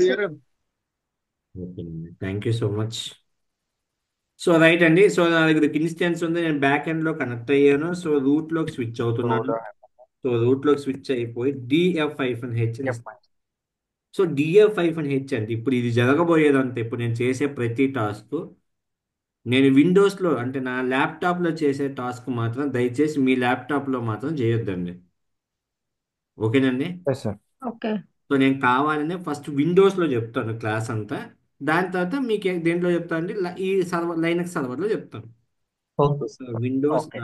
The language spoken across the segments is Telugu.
సార్. ఓకే అండి, thank you so much. So right అండి, సో నా దగ్గర ఇన్స్టెన్స్ ఉంది, నేను బ్యాక్ ఎండ్ లో కనెక్ట్ అయ్యాను. సో రూట్ లోకి స్విచ్ అవుతున్నాను. సో రూట్ లోకి స్విచ్ అయిపోయి DF-H అని ఇస్తాను. సో DF-H అంటే ఇప్పుడు ఇది జరగబోయేదంటే, ఇప్పుడు నేను చేసే ప్రతి టాస్క్ నేను విండోస్లో అంటే నా ల్యాప్టాప్లో చేసే టాస్క్ మాత్రం దయచేసి మీ ల్యాప్టాప్లో మాత్రం చేయొద్దండి. ఓకేనండి. Yes sir. ఓకే. సో నేను కావాలనే ఫస్ట్ విండోస్లో చెప్తాను క్లాస్ అంతా. దాని తర్వాత మీకు దేంట్లో చెప్తాను అంటే ఈ సర్వర్ లైనక్స్ సర్వర్లో చెప్తాను. Okay sir. Windows okay.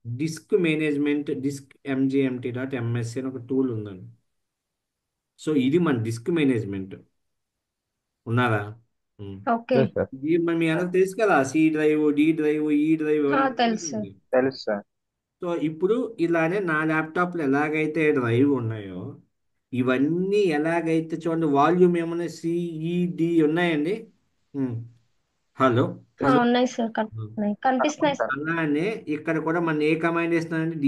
Disk management disk MGMT.MSC అని ఒక టూల్ ఉందండి. సో ఇది మన డిస్క్ మేనేజ్మెంట్. ఉన్నారా? ఉమ్. ఓకే. Yes sir. ఇది మీ అందరికి తెలుసు కదా, C drive, D drive, E drive ఎవరైనా తెలుసు సార్. ఉంది. తెలుసు సార్. సో ఇప్పుడు ఇలానే నా ల్యాప్టాప్లో ఎలాగైతే డ్రైవ్ ఉన్నాయో ఇవన్నీ ఎలాగైతే చూడండి, వాల్యూమ్ ఏమన్నా CED ఉన్నాయండి. ఉమ్. హలో. ఉన్నాయి సార్, కనిపిస్తున్నాయి సార్. అలానే ఇక్కడ కూడా మన ఏ కమాండ్ ఇస్తున్నానంటే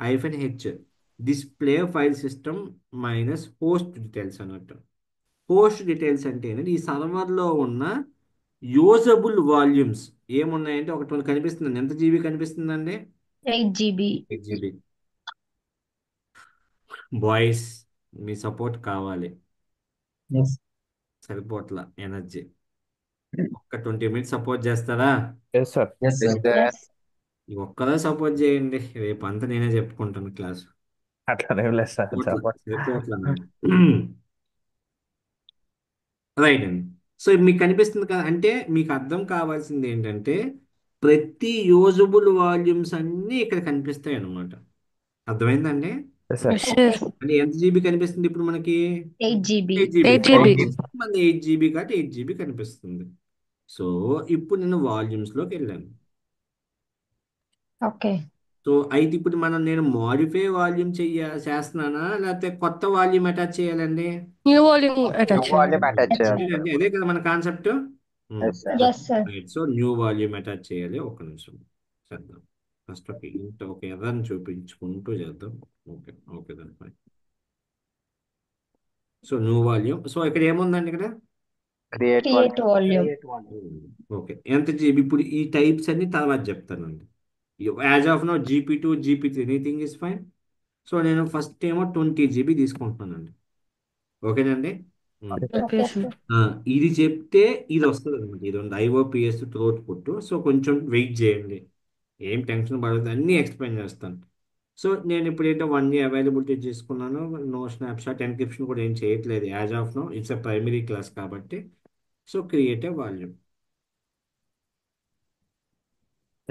DF-H display file system minus host details అన్నట్టు. హోస్ట్ డీటెయిల్స్ అంటే ఏంటంటే ఈ సర్వర్లో ఉన్న యూజబుల్ వాల్యూమ్స్ ఏమున్నాయంటే ఒకటి మనకు కనిపిస్తుంది. ఎంత జీబీ కనిపిస్తుందండి? 8 GB. 8 GB. బాయ్స్, మీ సపోర్ట్ కావాలి. ఎస్. సరిపోట్ల ఎనర్జీ. ఒక్క 20 మినిట్స్ సపోర్ట్ చేస్తారా? Yes sir. Yes sir. Yes. ఈ ఒక్కరే సపోర్ట్ చేయండి, రేపు అంతా నేనే చెప్పుకుంటాను క్లాస్. అట్లా ఏం లేదు సార్. సరిపోట్ల చెప్పండి. సరిపోట్ల నాకు. రైట్ అండి. సో మీకు కనిపిస్తుంది కదా, అంటే మీకు అర్థం కావాల్సింది ఏంటంటే ప్రతి యూజబుల్ వాల్యూమ్స్ అన్నీ ఇక్కడ కనిపిస్తాయి అన్నమాట. అర్థమైందండి? Yes sir. Okay. అంటే ఎంత జీబీ కనిపిస్తుంది ఇప్పుడు మనకి? 8 GB. 8 GB. మన 8 GB కాబట్టి 8 GB కనిపిస్తుంది. సో ఇప్పుడు నేను వాల్యూమ్స్లోకి వెళ్ళాను. ఓకే. సో అయితే ఇప్పుడు నేను మోడిఫై వాల్యూమ్ చేస్తున్నానా లేకపోతే కొత్త వాల్యూమ్ అటాచ్ చేయాలండి? New volume attach volume attach చేయాలి. అండి అదే కదా మన concept. Yes sir. Yes sir. Right. So new volume attach చేయాలి. ఒక్క నిమిషం చేద్దాం. ఫస్ట్ ఒక ఎర్రని చూపించుకుంటూ చేద్దాం. ఓకే ఓకే దాని fine. So new volume. So ఇక్కడ ఏముందండి ఇక్కడ? Create create volume. ఓకే, ఎంత జీబీ? ఇప్పుడు ఈ టైప్స్ అన్ని తర్వాత చెప్తానండి. As of no GP2 GP3 anything is fine. So నేను ఫస్ట్ ఏమో 20 GB తీసుకుంటున్నానండి. ఓకేనండి. Okay sir. ఇది చెప్తే ఇది వస్తుంది అనమాట. ఇది ఉంది IOPS త్రోట్ పుట్టు. సో కొంచెం వెయిట్ చేయండి, ఏం టెన్షన్ పడదు, అన్నీ ఎక్స్ప్లెయిన్ చేస్తాను. సో నేను ఇప్పుడు ఏంటో 1 year అవైలబిలిటీ చేసుకున్నాను. నో స్నాప్షాట్ ఎన్క్రిప్షన్ కూడా ఏం చేయట్లేదు as of now. It's a primary class కాబట్టి. So create a volume.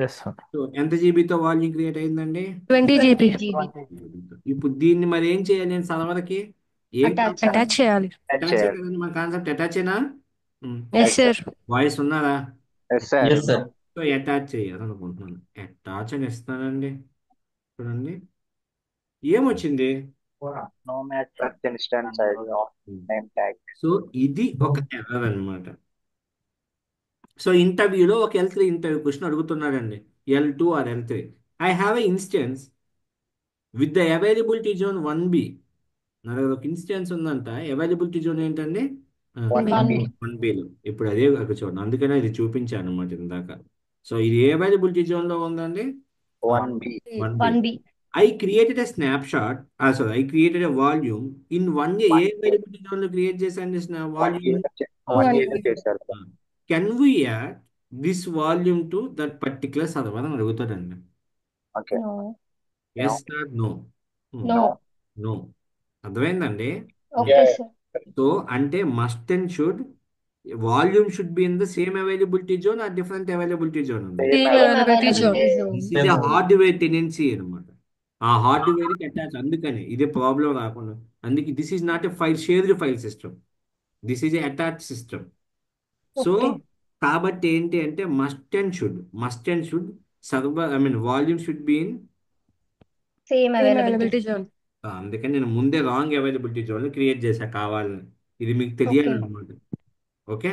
Yes sir. So ఎంత జీబీతో వాల్యూమ్ క్రియేట్ అయిందండి? 20 GB. ఇప్పుడు దీన్ని మరి ఏం చేయాలి నేను సర్వర్కి? ఏం అటాచ్ చేయాలి. అటాచ్ కదండి మన కాన్సెప్ట్, అటాచేనా? Yes sir. వాయిస్ ఉన్నారా? Yes sir. Yes sir. So attach చేయాలనుకుంటున్నాను. అటాచ్ అని ఇస్తానండి. చూడండి ఏమొచ్చింది. No match first instance ID of name tag. So ఇది ఒక ఎర్రర్ అనమాట. సో ఇంటర్వ్యూలో ఒక L3 ఇంటర్వ్యూ క్వశ్చన్ అడుగుతున్నాడండి. L2 or L3. I have a instance with the availability zone 1B. నా దగ్గర ఒక ఇన్స్టెన్స్ ఉందంట. అవైలబిలిటీ జోన్ ఏంటండి? 1B. 1Bలో. ఇప్పుడు అదే అక్కడ చూడండి, అందుకనే ఇది చూపించాను అనమాట ఇందాక. సో ఇది ఏ అవైలబిలిటీ జోన్లో ఉందండి? 1B. 1B. I created a snapshot. Sorry, I created a volume in 1A. ఏ అవైలబిలిటీ జోన్లో క్రియేట్ చేశాను వాల్యూమ్? 1A చేశారు. Can we add this volume to that particular server అని అడుగుతాడండి. Okay. Yes or no? No. No. అర్థమైందండి? Okay sir. సో అంటే must and should volume should be in the same availability zone or different availability zone ఉంది. This is a hardware tendency అనమాట. ఆ హార్డ్వేర్కి అటాచ్, అందుకని ఇదే ప్రాబ్లం రాకుండా. అందుకే this is not a shared file system, this is a attach system. So కాబట్టి ఏంటి అంటే must and should server volume should be in same availability zone. అందుకని నేను ముందే రాంగ్ అవైలబిలిటీ జోన్ క్రియేట్ చేశా కావాలని. ఇది మీకు తెలియాలన్నమాట. ఓకే.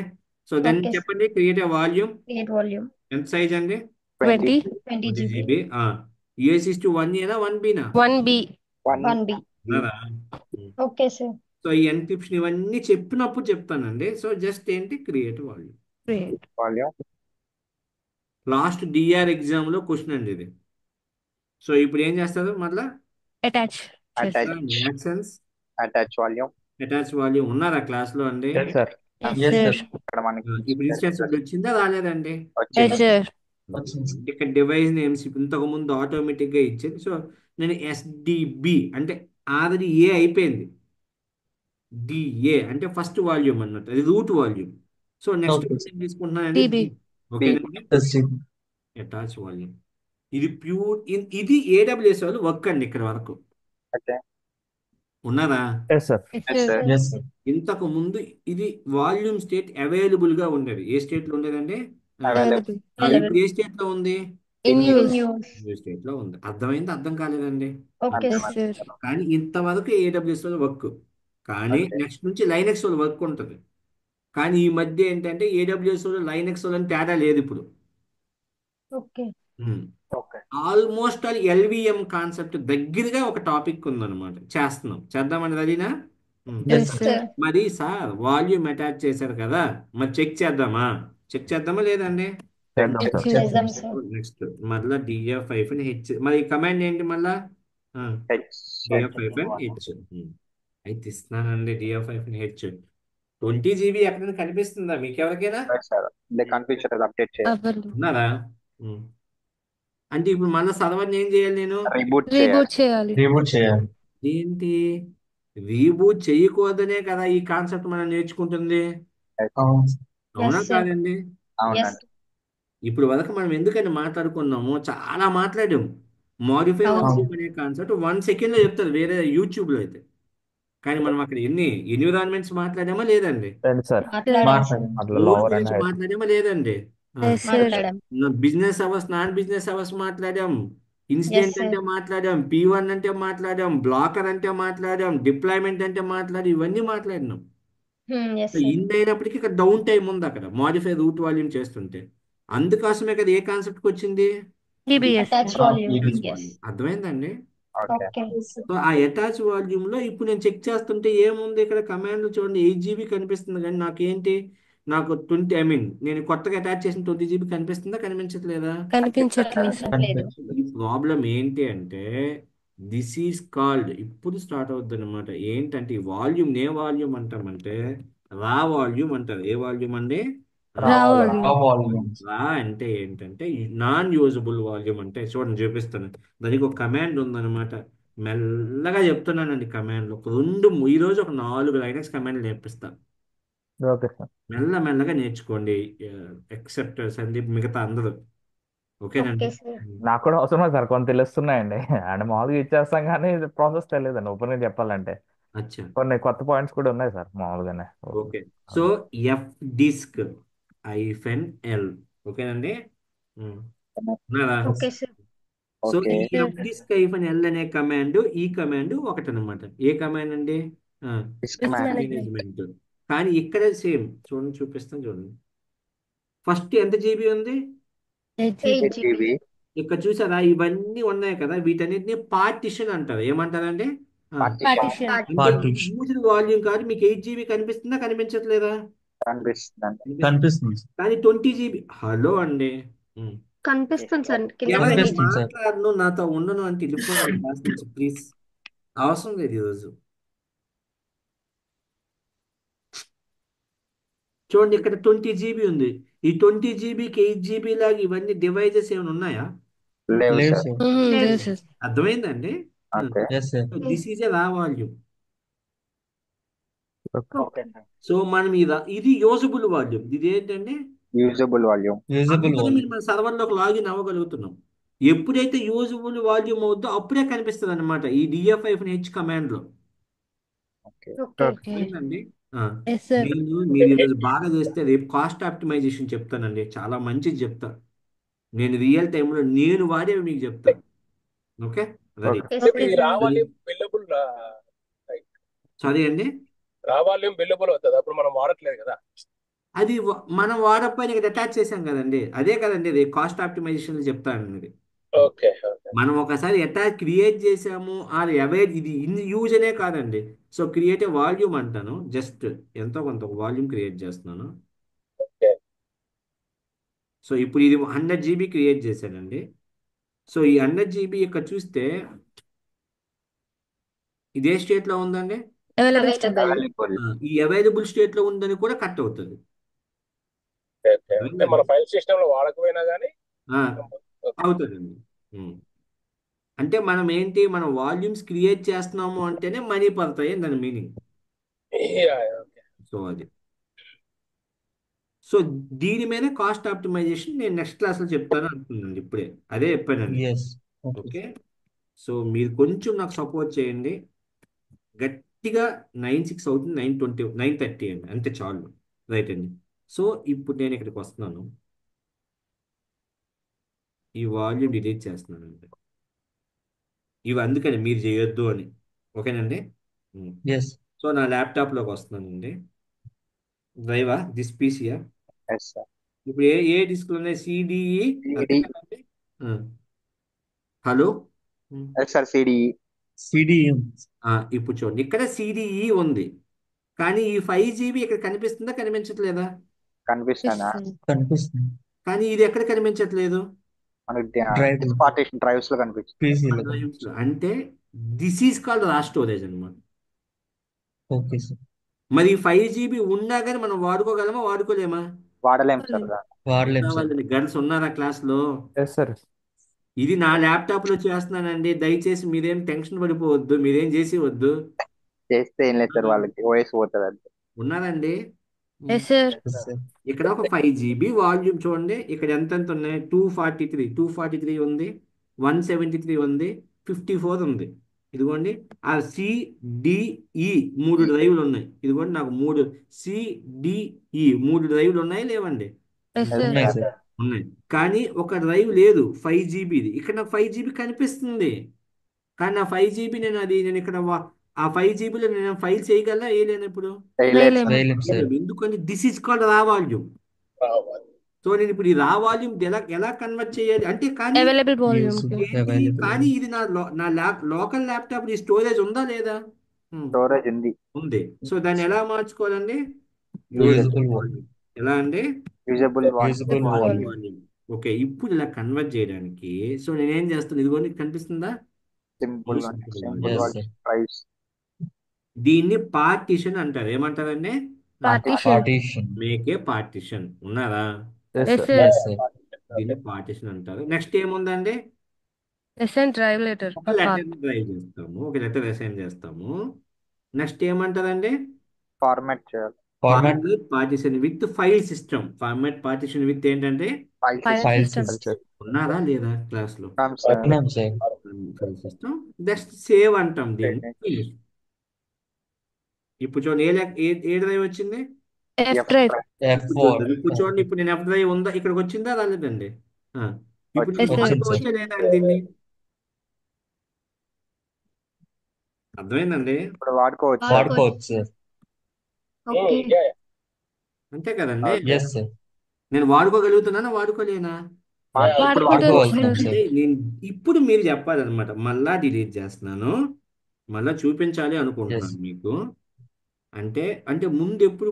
సో దాన్ని Okay. చెప్పండి. Create a volume. Create volume. ఎంత సైజ్ అండి? 20 20 GB. GB. US is to 1A నా 1B నా? 1B. 1B. ఉన్నారా? Okay sir. సో ఈ ఎన్క్రిప్షన్ ఇవన్నీ చెప్పినప్పుడు చెప్తానండి. సో జస్ట్ ఏంటి create volume. Create. Volume last DR ఎగ్జామ్లో క్వశ్చన్ అండి ఇది. సో ఇప్పుడు ఏం చేస్తారు మళ్ళా Attach. Attach actions attach volume attach volume ఉన్నారా క్లాస్లో అండి? Yes, sir. Yes, sir. ఇక్కడ మనకి ఇప్పుడు ఇన్స్టెన్స్ వచ్చిందా రాలేదండి? Yes, వచ్చింది. sir. ఇక్కడ డివైస్ నేమ్స్ ఇంతకు ముందు ఆటోమేటిక్గా ఇచ్చేది. సో నేను ఎస్డిబి అంటే ఆల్రెడీ ఏ అయిపోయింది. డిఏ అంటే ఫస్ట్ వాల్యూమ్ అన్నట్టు, అది root volume. So next Okay. ఏం తీసుకుంటున్నానండి? DB. ఓకేనండి. Yes, sir. అటాచ్ వాల్యూమ్ ఇది ప్యూర్, ఇది ఏడబ్ల్యూఎస్ వాళ్ళు వర్క్ అండి ఇక్కడ వరకు. ఓకే ఉన్నారా? Yes, sir. Yes, Yes, sir. sir. Yes, sir. ఇంతకు ముందు ఇది వాల్యూమ్ స్టేట్ అవైలబుల్ గా ఉండేది. ఏ స్టేట్ లో ఉండేదండి? Available. ఇప్పుడు ఏ స్టేట్ లో ఉంది? In use. న్యూ స్టేట్ లో ఉంది. అర్థమైంది? అర్థం కాలేదండి? Okay, Yes, sir. కానీ ఇంతవరకు ఏడబ్ల్యూఎస్ వాళ్ళు వర్క్. కానీ Okay. నెక్స్ట్ నుంచి లైనెక్స్ వాళ్ళు వర్క్ ఉంటుంది. కానీ ఈ మధ్య ఏంటంటే ఏడబ్ల్యూఎస్ వాళ్ళు లైనెక్స్ వాళ్ళు తేడా లేదు ఇప్పుడు. Okay. Okay almost all LVM concept దగ్గరగా ఒక టాపిక్ ఉందన్నమాట. చేద్దామని అదినా. Yes, sir. మరి సార్ వాల్యూమ్ అటాచ్ చేశారు కదా, మరి చెక్ చేద్దామా లేదండి? చేద్దాం, Yes, sir. చేద్దాం, sir. నెక్స్ట్ మళ్ళా DF-H మరి కమాండ్ ఏంటి మళ్ళా? DF-H. అయితే ఇస్తున్నానండి. DF-H 20 GB ఎక్కడైనా కనిపిస్తుందా మీకు ఎవరికైనా? సార్ కన్ఫ్యూజన్ అప్డేట్ చేయాలి. అవ్వాలి. ఉన్నారా? అంటే ఇప్పుడు మళ్ళీ సర్వర్ని ఏం చేయాలి నేను? రీబూట్ Reboot చేయాలి. Reboot చేయాలి. ఏంటి రీబూట్ చేయకూడదనే కదా ఈ కాన్సెప్ట్ మనం నేర్చుకుంటుంది. అవును. అవునా Yes, sir. కాదండి? అవునండి. ఇప్పుడు వరకు మనం ఎందుకని మాట్లాడుకున్నాము, చాలా మాట్లాడాం. మాడిఫై అవును. వాల్యూమ్ అనే కాన్సెప్ట్ 1 సెకండ్ లో చెప్తారు వేరే యూట్యూబ్ లో అయితే. కానీ మనం అక్కడ ఎన్ని ఎన్విరాన్మెంట్స్ మాట్లాడామా లేదండి? లేదు, సార్. మాట్లాడాం. అట్లా రోల్ లోవర్ గురించి అండ్ మాట్లాడామా లేదండి? Yes, sir. మాట్లాడాం. Business hours, non business hours మాట్లాడాం. Incident sir. అంటే మాట్లాడాం, P1 అంటే మాట్లాడాం, బ్లాకర్ అంటే మాట్లాడాం, డిప్లాయ్మెంట్ అంటే మాట్లాడి ఇవన్నీ మాట్లాడినాం. Yes, so sir. ఇన్ అయినప్పటికీ ఇక్కడ డౌన్ టైం ఉంది అక్కడ మాడిఫై రూట్ వాల్యూమ్ చేస్తుంటే. అందుకోసమే కదా ఏ కాన్సెప్ట్కి వచ్చింది? DBS. Attach volume. Attach Yes. volume. అర్థమైందండి? Okay Okay. సో ఆ అటాచ్ వాల్యూమ్ లో ఇప్పుడు నేను చెక్ చేస్తుంటే ఏముంది ఇక్కడ కమాండ్ చూడండి, 8 GB కనిపిస్తుంది. కానీ నాకేంటి, నాకు 20 నేను కొత్తగా అటాచ్ చేసిన 20 GB కనిపిస్తుందా కనిపించట్లేదా? కనిపించట్లేదు, sir. ఈ ప్రాబ్లం ఏంటి అంటే దిస్ ఈజ్ కాల్డ్, ఇప్పుడు స్టార్ట్ అవుద్ది అనమాట. ఏంటంటే ఈ వాల్యూమ్ ఏ వాల్యూమ్ అంటామంటే రా వాల్యూమ్ అంటారు. ఏ వాల్యూమ్ అండి? రావాలి. రా అంటే ఏంటంటే నాన్ యూజబుల్ వాల్యూమ్ అంటే చూడండి చూపిస్తాను. దానికి ఒక కమాండ్ ఉందన్నమాట. మెల్లగా చెప్తున్నానండి కమాండ్లు. ఈరోజు ఒక 4 లైనక్స్ కమాండ్లు నేర్పిస్తాను. Okay, sir. మెల్లగా నేర్చుకోండి. ఎక్సెప్ట్ సందీప్, మిగతా అందరూ. ఓకేనండి? Okay, sir. నాకు కూడా అవసరమే సార్, కొన్ని తెలుస్తున్నాయండి. అండ్ మామూలుగా ఇచ్చేస్తాం కానీ ప్రాసెస్ తెలియదండి ఓపెన్ గా చెప్పాలంటే. అచ్చా, కొన్ని కొత్త పాయింట్స్ కూడా ఉన్నాయి సార్ మామూలుగానే. Okay. So F disk -L. ఓకేనండి? ఉన్నారా? Okay, sir. సో ఓకే ఈ ఎఫ్ డిస్క్ -L అనే కమాండ్, ఈ కమాండ్ ఒకటనమాట. ఏ కమాండ్ అండి? Disk Disk manage management. కానీ ఇక్కడ సేమ్ చూడండి, చూపిస్తాను చూడండి. ఫస్ట్ ఎంత జీబీ ఉంది? 8 8 GB. GB ఇక్కడ చూసారా ఇవన్నీ ఉన్నాయి కదా, వీటన్నిటిని పార్టిషన్ అంటారు. ఏమంటారండి? Partition. అంటే యూజ్డ్ వాల్యూమ్ కాదు. మీకు 8 GB కనిపిస్తుందా కనిపించట్లేదా? కనిపిస్తుందండి. కనిపిస్తుంది. కానీ 20 GB. హలో అండి. కనిపిస్తుంది, సార్. ఎవరైనా మాట్లాడను, నాతో ఉండను అంటే వెళ్ళిపోవాలి క్లాస్ నుంచి ప్లీజ్. అవసరం లేదు ఈరోజు. చూడండి ఇక్కడ 20 GB ఉంది. ఈ 20 GBకి 8 GB లాగా ఇవన్నీ డివైజెస్ ఏమైనా ఉన్నాయా? లేవు లేదు, సార్. సార్. అర్థమైందండి? ఓకే దిస్ ఈజ్ ఎ రా వాల్యూమ్. ఓకే సో మనం ఇది యూజబుల్ వాల్యూమ్. ఇది ఏంటంటే యూజబుల్ వాల్యూమ్. అందుకని మీరు మన సర్వర్లోకి లాగిన్ అవ్వగలుగుతున్నాం. ఎప్పుడైతే యూజబుల్ వాల్యూమ్ అవుద్దో అప్పుడే కనిపిస్తుంది అనమాట ఈ DF-H కమాండ్ లో. ఓకే అర్థమైందండి? మీరు ఈరోజు బాగా చేస్తే రేపు కాస్ట్ ఆప్టిమైజేషన్ చెప్తానండి. చాలా మంచిది చెప్తా. నేను రియల్ టైంలో నేను వాడేవి మీకు చెప్తా. Okay, ready? సారీ అండి, రావాల్యూమ్ బిల్లబుల్ అవుతుంది. అప్పుడు మనం వాడట్లేదు కదా. అది మనం వాడకపోయినా ఇక్కడ అటాచ్ చేసాం కదండి. అదే కదండి అది కాస్ట్ ఆప్టిమైజేషన్ చెప్తాను. ఓకే ఓకే మనం ఒకసారి ఎట్లా క్రియేట్ చేసాము ఆర్ అవేర్ ఇది ఇన్ యూజ్ అనే కాదండి. సో క్రియేట్ ఏ వాల్యూమ్ అంటాను. జస్ట్ ఎంతో కొంత వాల్యూమ్ క్రియేట్ చేస్తున్నాను. ఓకే. సో ఇప్పుడు ఇది 100 GB క్రియేట్ చేశానండి. సో ఈ 100 GB ఇక్కడ చూస్తే ఇదే స్టేట్లో ఉందండి. Available state. అవైలబుల్. ఈ అవైలబుల్ స్టేట్లో ఉందని కూడా కట్ అవుతుంది. Okay okay. అంటే అర్థమైందండి? మన ఫైల్ సిస్టమ్ లో వాడకపోయినా కానీ ఆ, అవుతుందండి. ఉమ్. అంటే మనం ఏంటి మనం వాల్యూమ్స్ క్రియేట్ చేస్తున్నాము అంటేనే మనీ పడతాయి దాని మీనింగ్. సో అది సో దీని మీద కాస్ట్ ఆప్టిమైజేషన్ నేను నెక్స్ట్ క్లాస్లో చెప్తాను అనుకున్నాను. ఇప్పుడే అదే చెప్పానండి. Yes. Okay. ఓకే. సో మీరు కొంచెం నాకు సపోర్ట్ చేయండి. గట్టిగా 9:06 అవుతుంది, 9:20 9:30 అండి, అంతే చాలు. రైట్ అండి. సో ఇప్పుడు నేను ఇక్కడికి వస్తున్నాను. ఈ వాల్యూమ్ డిలీట్ చేస్తున్నానండి. ఇవి అందుకని మీరు చేయొద్దు అని. ఓకేనండి. ఉమ్. Yes. సో నా ల్యాప్టాప్లోకి వస్తున్నానండి. డ్రైవా దిస్ పీసీయా. Yes sir. ఇప్పుడు ఏ డిస్క్లు ఉన్నాయి? సిడిఈ. అంతే సిడి. కదండి. Hello. Yes sir, CDE. CDM. ఇప్పుడు చూడండి ఇక్కడ సిడిఈ ఉంది. కానీ ఈ 5 GB ఇక్కడ కనిపిస్తుందా కనిపించట్లేదా? కనిపిస్తానా? కనిపిస్తుంది. కానీ ఇది ఎక్కడ కనిపించట్లేదు? మనకి Drive. పార్టీషన్ డ్రైవ్స్ లో కనిపిస్తుంది. PC లో drives కనిపిస్తుంది. లో. అంటే this is called raw storage అనమాట. Okay, sir. మరి 5 GB ఉన్నా కానీ మనం వాడుకోగలమా వాడుకోలేమా? వాడలేం సార్. వాడలేం సార్. వాళ్ళని గర్ల్స్ ఉన్నారా క్లాస్లో? Yes sir. ఇది నా ల్యాప్టాప్లో చేస్తున్నానండి. దయచేసి మీరేం టెన్షన్ పడిపోవద్దు, మీరేం చేసి వద్దు. చేస్తే ఏం లేదు సార్, వాళ్ళకి ఓఎస్ పోతుంది అంతే. ఉన్నారండి. Yes sir. Yes, sir. ఇక్కడ ఒక 5 GB వాల్యూమ్ చూడండి. ఇక్కడ ఎంత ఉన్నాయి? 243 ఉంది, 173 ఉంది, 54 ఉంది. ఇదిగోండి ఆ సిడిఈ 3 డ్రైవ్లు ఉన్నాయి. ఇదిగోండి నాకు 3 మూడు డ్రైవ్లు ఉన్నాయి లేవండి? Yes sir. ఉన్నాయి సార్. ఉన్నాయి. కానీ ఒక డ్రైవ్ లేదు 5 GBది. ఇక్కడ నాకు 5 GB కనిపిస్తుంది. కానీ నా 5 GB నేను ఇక్కడ ఆ 5 GBలో నేను ఫైల్ చేయగలనా వేయలేను ఇప్పుడు? చేయలేదు సార్. వేయలేం సార్. ఎందుకంటే దిస్ ఈజ్ కాల్డ్ రా వాల్యూమ్. సో నేను ఇప్పుడు ఈ రా వాల్యూమ్ ఎలా కన్వర్ట్ చేయాలి అంటే కానీ అవైలబుల్ వాల్యూమ్. Yes, ఏంటి? available. కానీ ఇది నా లోకల్ ల్యాప్టాప్ ఈ స్టోరేజ్ ఉందా లేదా? స్టోరేజ్ ఉంది. ఉంది. సో దాన్ని ఎలా మార్చుకోవాలండి? Usable volume. ఎలా అండి? Usable Usable volume. Volume. Okay. ఇప్పుడు ఇలా కన్వర్ట్ చేయడానికి సో నేనేం చేస్తాను? ఇదిగోండి కనిపిస్తుందా? Simple Yes, sir. డ్రైవ్స్. దీన్ని పార్టిషన్ అంటారు. ఏమంటారండి? Partition. Partition. Make a partition. ఉన్నారా? Yes yes sir. Sir. Yes, sir. దీన్ని పార్టిషన్ అంటారు. నెక్స్ట్ ఏముందండి? Assign drive letter. ఒక లెటర్ డ్రైవ్ చేస్తాము, ఒక లెటర్ అసైన్ చేస్తాము. నెక్స్ట్ ఏమంటారండి? ఫార్మాట్ చేయాలి. Format. Format partition with file system. Format partition with ఏంటంటే file File File system. system. ఉన్నారా లేదా క్లాస్లో? సార్. ఉన్నాం sir. File system. Next save అంటాం దీన్ని. Finish. ఇప్పుడు చూడండి ఏ డ్రైవ్ వచ్చింది? F drive. F4. ఇప్పుడు చూడండి ఇప్పుడు నేను ఎఫ్ డ్రైవ్ ఉందా ఇక్కడికి వచ్చిందా రాలేదండి? ఇప్పుడు వచ్చింది. నేను వచ్చింది వాడుకోవచ్చా లేదా అండి దీన్ని? అర్థమైందండి? ఇప్పుడు వాడుకోవచ్చు. వాడుకోవచ్చు సార్. ఓకే. అంతే కదండి. Yes, sir. నేను వాడుకోగలుగుతున్నానా వాడుకోలేనా? ఇప్పుడు వాడుకోవచ్చు వాడుకోవచ్చు. సార్. అంటే నేను ఇప్పుడు మీరు చెప్పాలన్నమాట. మళ్ళా డిలీట్ చేస్తున్నాను, మళ్ళా చూపించాలి అనుకుంటున్నాను Yes. మీకు. అంటే అంటే ముందు ఎప్పుడు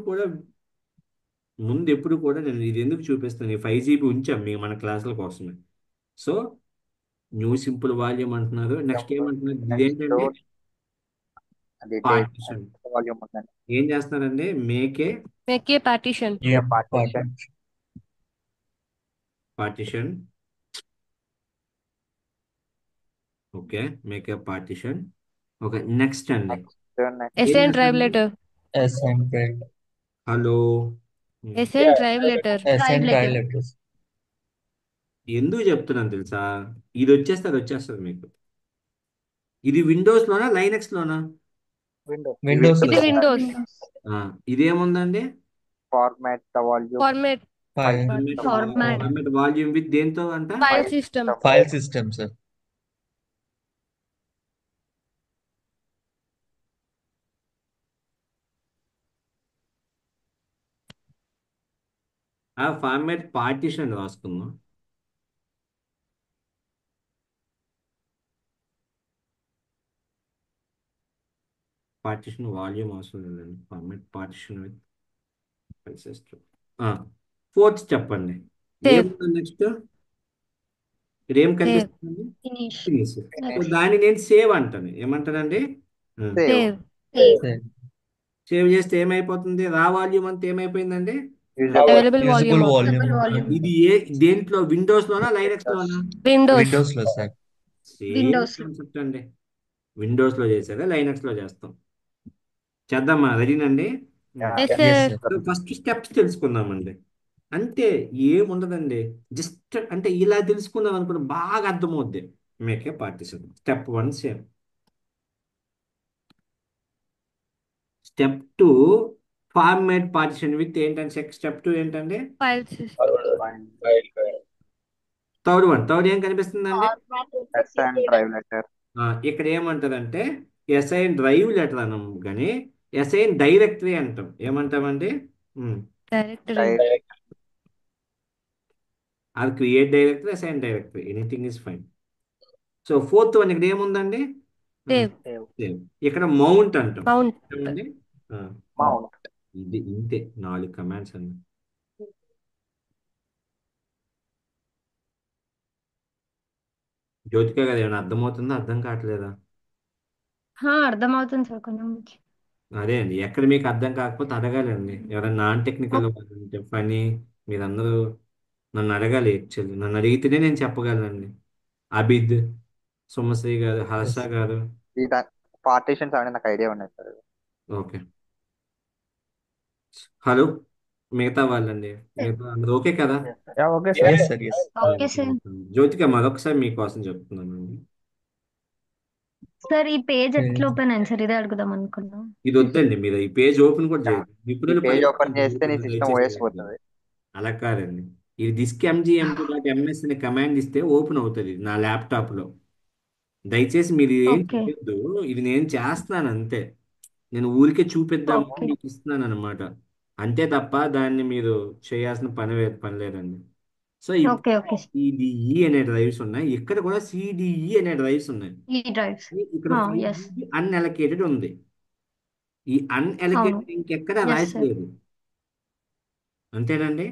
కూడా నేను ఇది ఎందుకు చూపిస్తాను? ఈ 5 GB ఉంచాం మీ మన క్లాసుల కోసమే. సో న్యూ సింపుల్ వాల్యూమ్ అంటున్నారు. నెక్స్ట్ ఏమంటున్నారు? ఇదేంటంటే అది పార్టిషన్. వాల్యూమ్ ఉందండి. ఏం చేస్తున్నారండి? Make make a partition. Yeah, partition. Partition. Okay, make a partition. Okay, next అండి. Assign drive letter. SN drive. Hello. Assign drive letter. SN drive letters. ఎందుకు చెప్తున్నాను తెలుసా? ఇది వచ్చేస్తుంది మీకు. ఇది విండోస్లోనా లైనక్స్లోనా? Windows ఇది లో సార్. విండోస్. ఇదేముందండి? Format volume. Format. Format volume with దేంతో అంట? File system. File system, sir. ఆ ఫార్మాట్ పార్టిషన్ రాసుకుందాం. పార్టిషన్ వాల్యూమ్ అవసరం లేదండి. Format partition with file system. Fourth చెప్పండి. సేవ్ ఏముంది నెక్స్ట్? ఇక్కడ ఏం సేవ్ కనిపిస్తుంది? Finish finish. సో ఫినిష్ దాన్ని నేను సేవ్ అంటాను. ఏమంటానండి? Save save Save. సేవ్ చేస్తే ఏమైపోతుంది? రా వాల్యూమ్ అంతా ఏమైపోయిందండి? Usable available Usable volume volume. ఇది దేంట్లో? విండోస్ లోనా లైనక్స్ లోనా? విండోస్ Windows లో సార్. సేమ్ విండోస్ లో కాన్సెప్ట్ అండి. విండోస్ లో చేసేదా లైనక్స్ లో చేస్తాం. చేద్దామా? రెడీనండి? Yes Yes, sir sir. First steps తెలుసుకుందామండి. అంతే, ఏముండదండి. జస్ట్ అంటే ఇలా తెలుసుకుందాం అనుకుంటే బాగా అర్థమవుద్ది. Make partition. Step 1 same. Step 2 format partition with ఏంటంటే స్టెప్ 2 ఏంటంటే ఫైల్ ఫైల్ థర్డ్ ఏం కనిపిస్తుందండి? అసైన్ డ్రైవ్ లెటర్ ఇక్కడ ఏమంటదంటే అసైన్ డ్రైవ్ లెటర్ అనం కానీ అసైన్ డైరెక్టరీ అంటాం. ఏమంటామండి? డైరెక్టరీ డైరెక్ట్ అది create directory, assign directory, anything is fine. So fourth one ఇక్కడ ఏముందండి? Save save save. ఇక్కడ మౌంట్ అంటాం. మౌంట్ ఏమండి? ఆ, మౌంట్ ఇది ఇంతే 4 కమాండ్స్ అండి. జ్యోతిక గారు ఏమైనా అర్థమవుతుందా? అర్థం కావట్లేదా? అర్థమవుతుంది సార్ కొంచెం. అదే అండి, ఎక్కడ మీకు అర్థం కాకపోతే అడగాలండి. ఎవరైనా నాన్ టెక్నికల్ పని మీరందరూ నన్ను అడగాలి. యాక్చువల్లీ నన్ను అడిగితేనే నేను చెప్పగలనండి. అబిద్, సోమశ్రీ గారు, హర్ష Yes. గారు. ఈ పార్టీషన్స్ అనేది నాకు ఐడియా ఉన్నాయి సార్. ఓకే. హలో, మిగతా వాళ్ళండి, మిగతా అందరూ ఓకే కదా? Okay sir. Yes, sir. Yes. Okay sir. Jyothika మరొకసారి మీకోసం చెప్తున్నానండి. సార్ ఈ పేజ్ ఎట్లా Okay. ఓపెన్ అయింది సార్? ఇదే అడుగుదాం అనుకున్నా. ఇది వద్దండి, మీరు ఈ పేజ్ ఓపెన్ కూడా చేయదు. ఈ నిపుణులు పేజ్ పని ఓపెన్ చేస్తే నీ సిస్టమ్ దయచేసి ఓఎస్ పోతుంది. అలా కాదండి. ఇది disk mg.ms అనే కమాండ్ ఇస్తే ఓపెన్ అవుతుంది నా ల్యాప్టాప్ లో. దయచేసి మీరు ఏం ఓకే చేయొద్దు. ఇది నేను చేస్తున్నాను అంతే. నేను ఊరికే చూపిద్దామని ఓకే మీకు ఇస్తున్నాను అనమాట. అంతే తప్ప దాన్ని మీరు చేయాల్సిన పని లేదండి. సో ఓకే ఓకే సిడిఈ అనే డ్రైవ్స్ ఉన్నాయి. ఇక్కడ కూడా సిడిఈ అనే డ్రైవ్స్ ఉన్నాయి. ఈ డ్రైవ్స్. ఇక్కడ ఎస్ 5 GB అన్అలకేటెడ్ ఉంది. ఈ అవును. అన్అలకేటెడ్ ఇంకెక్కడ ఎస్ సార్. రాయట్లేదు. అంతేనండి.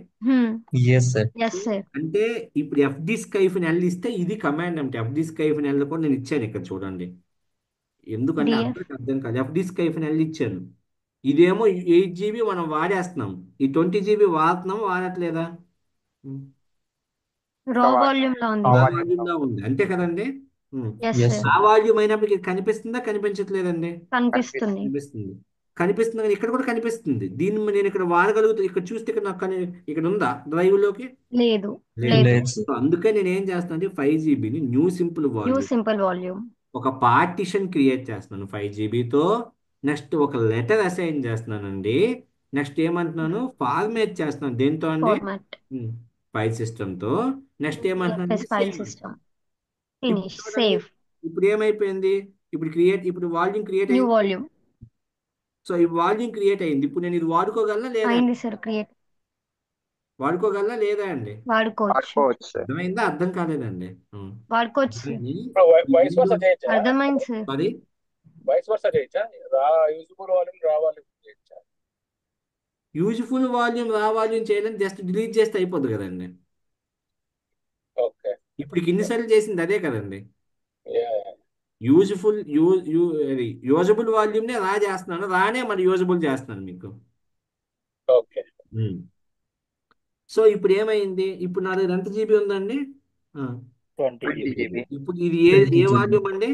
Yes, sir. Yes sir. అంటే ఇప్పుడు fd-l ఇస్తే ఇది కమాండ్ అంటే fd-l కూడా నేను ఇచ్చాను ఇక్కడ చూడండి. ఎందుకంటే డిఎఫ్ అందరికి అర్థం కాదు. fd-l ఇచ్చాను. ఇదేమో 8 GB మనం వాడేస్తున్నాం. ఈ 20 GB వాడుతున్నాం వాడట్లేదా? రా వాల్యూమ్ లో ఉంది. ఆ Raw వాల్యూమ్ లో ఉంది, అంతే కదండి. Yes Yes, sir. ఆ sir. వాల్యూమ్ అయినప్పుడు ఇక్కడ కనిపిస్తుందా కనిపించట్లేదండి? కనిపిస్తుంది. కనిపిస్తుంది. కనిపిస్తుంది కానీ ఇక్కడ కూడా కనిపిస్తుంది. దీన్ని నేను ఇక్కడ వాడగలుగుతా. ఇక్కడ చూస్తే ఇక్కడ నాకు ఇక్కడ ఉందా డ్రైవ్ లోకి? లేదు లేదు. లేదు. Let's. సో అందుకే నేను ఏం చేస్తాను అంటే 5 GBని new simple new volume simple volume. ఒక పార్టిషన్ క్రియేట్ చేస్తున్నాను 5 GBతో. నెక్స్ట్ ఒక లెటర్ అసైన్ చేస్తున్నానండి. నెక్స్ట్ ఏమంటున్నాను? ఫార్మేట్ చేస్తున్నాను. దేంతో అండి? ఫార్మాట్. ఫైల్ సిస్టమ్తో. నెక్స్ట్ ఏమంటున్నాను? Yes file system. Finish save. ఇప్పుడు ఏమైపోయింది? ఇప్పుడు వాల్యూమ్ క్రియేట్ న్యూ అయింది. వాల్యూమ్ సో ఈ వాల్యూమ్ క్రియేట్ అయింది. ఇప్పుడు నేను ఇది వాడుకోగలనా లేదా? అయింది సార్. క్రియేట్ వాడుకోగలనా లేదా అండి? వాడుకోవచ్చు. వాడుకోవచ్చు సార్. అర్థమైందా? అర్థం కాలేదండి. వాడుకోవచ్చు సార్. వైస్ వర్సా చేయొచ్చా? అర్థమైంది సార్. సారీ, వైస్ వర్సా చేయొచ్చా? యూజబుల్ వాల్యూమ్ రా వాల్యూమ్ చేయొచ్చా? యూజ్ఫుల్ వాల్యూమ్ రా వాల్యూమ్ చేయాలని జస్ట్ డిలీట్ చేస్తే అయిపోద్ది కదండి. ఓకే. ఇప్పుడు ఇన్నిసార్లు చేసింది అదే కదండి. యా యూజ్ఫుల్ యూజబుల్ వాల్యూమ్నే రా చేస్తున్నాను. రానే మరి యూజబుల్ చేస్తున్నాను మీకు. ఓకే. సో ఇప్పుడు ఏమైంది? ఇప్పుడు నా దగ్గర ఎంత జీబీ ఉందండి? 20 GB ఇప్పుడు ఇది ఏ 20 GB. వాల్యూమ్ అండి?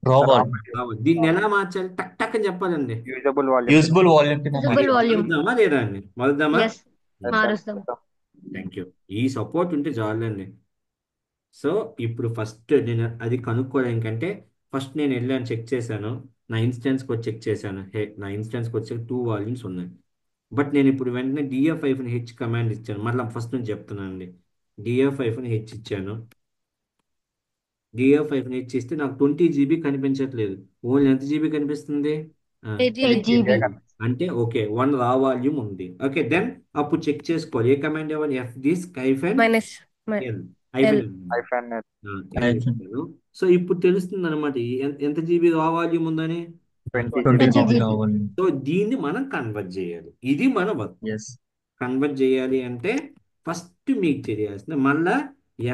Raw raw volume. దీన్ని ఎలా మార్చాలి? టక్ టక్ అని చెప్పాలండి. Usable volume. Usable volume కింద యూజబుల్ వాల్యూమ్. మారుద్దామా లేదా అండి? మారుద్దామా? ఎస్ మారుస్తాం. Thank you. ఈ సపోర్ట్ ఉంటే చాలండి. సో ఇప్పుడు ఫస్ట్ నేను అది కనుక్కోవడానికంటే ఫస్ట్ నేను వెళ్ళాను, చెక్ చేశాను. నా ఇన్స్టెన్స్కి వచ్చి చెక్ చేశాను. నా ఇన్స్టెన్స్కి వచ్చి 2 వాల్యూమ్స్ ఉన్నాయి. బట్ నేను ఇప్పుడు వెంటనే df-h కమాండ్ ఇచ్చాను. మళ్ళీ ఫస్ట్ నుంచి చెప్తున్నానండి. df-h ఇచ్చాను. df-h ఇస్తే నాకు 20 GB కనిపించట్లేదు. ఓన్లీ ఎంత జీబీ కనిపిస్తుంది? 8 GB. అంటే ఓకే, 1 రా వాల్యూమ్ ఉంది. ఓకే, దెన్ అప్పుడు చెక్ చేసుకోవాలి. ఏ కమాండ్ ఇవ్వాలి? మైనస్ -l హైఫన్ సో ఇప్పుడు తెలుస్తుంది అనమాట ఎంత జీబీ రా వాల్యూమ్ ఉందని. 20 20 20 GB GB. కావాలి. సో దీన్ని మనం కన్వర్ట్ చేయాలి. ఇది మన వర్క్. ఎస్ కన్వర్ట్ చేయాలి అంటే ఫస్ట్ మీకు తెలియాల్సిన మళ్ళా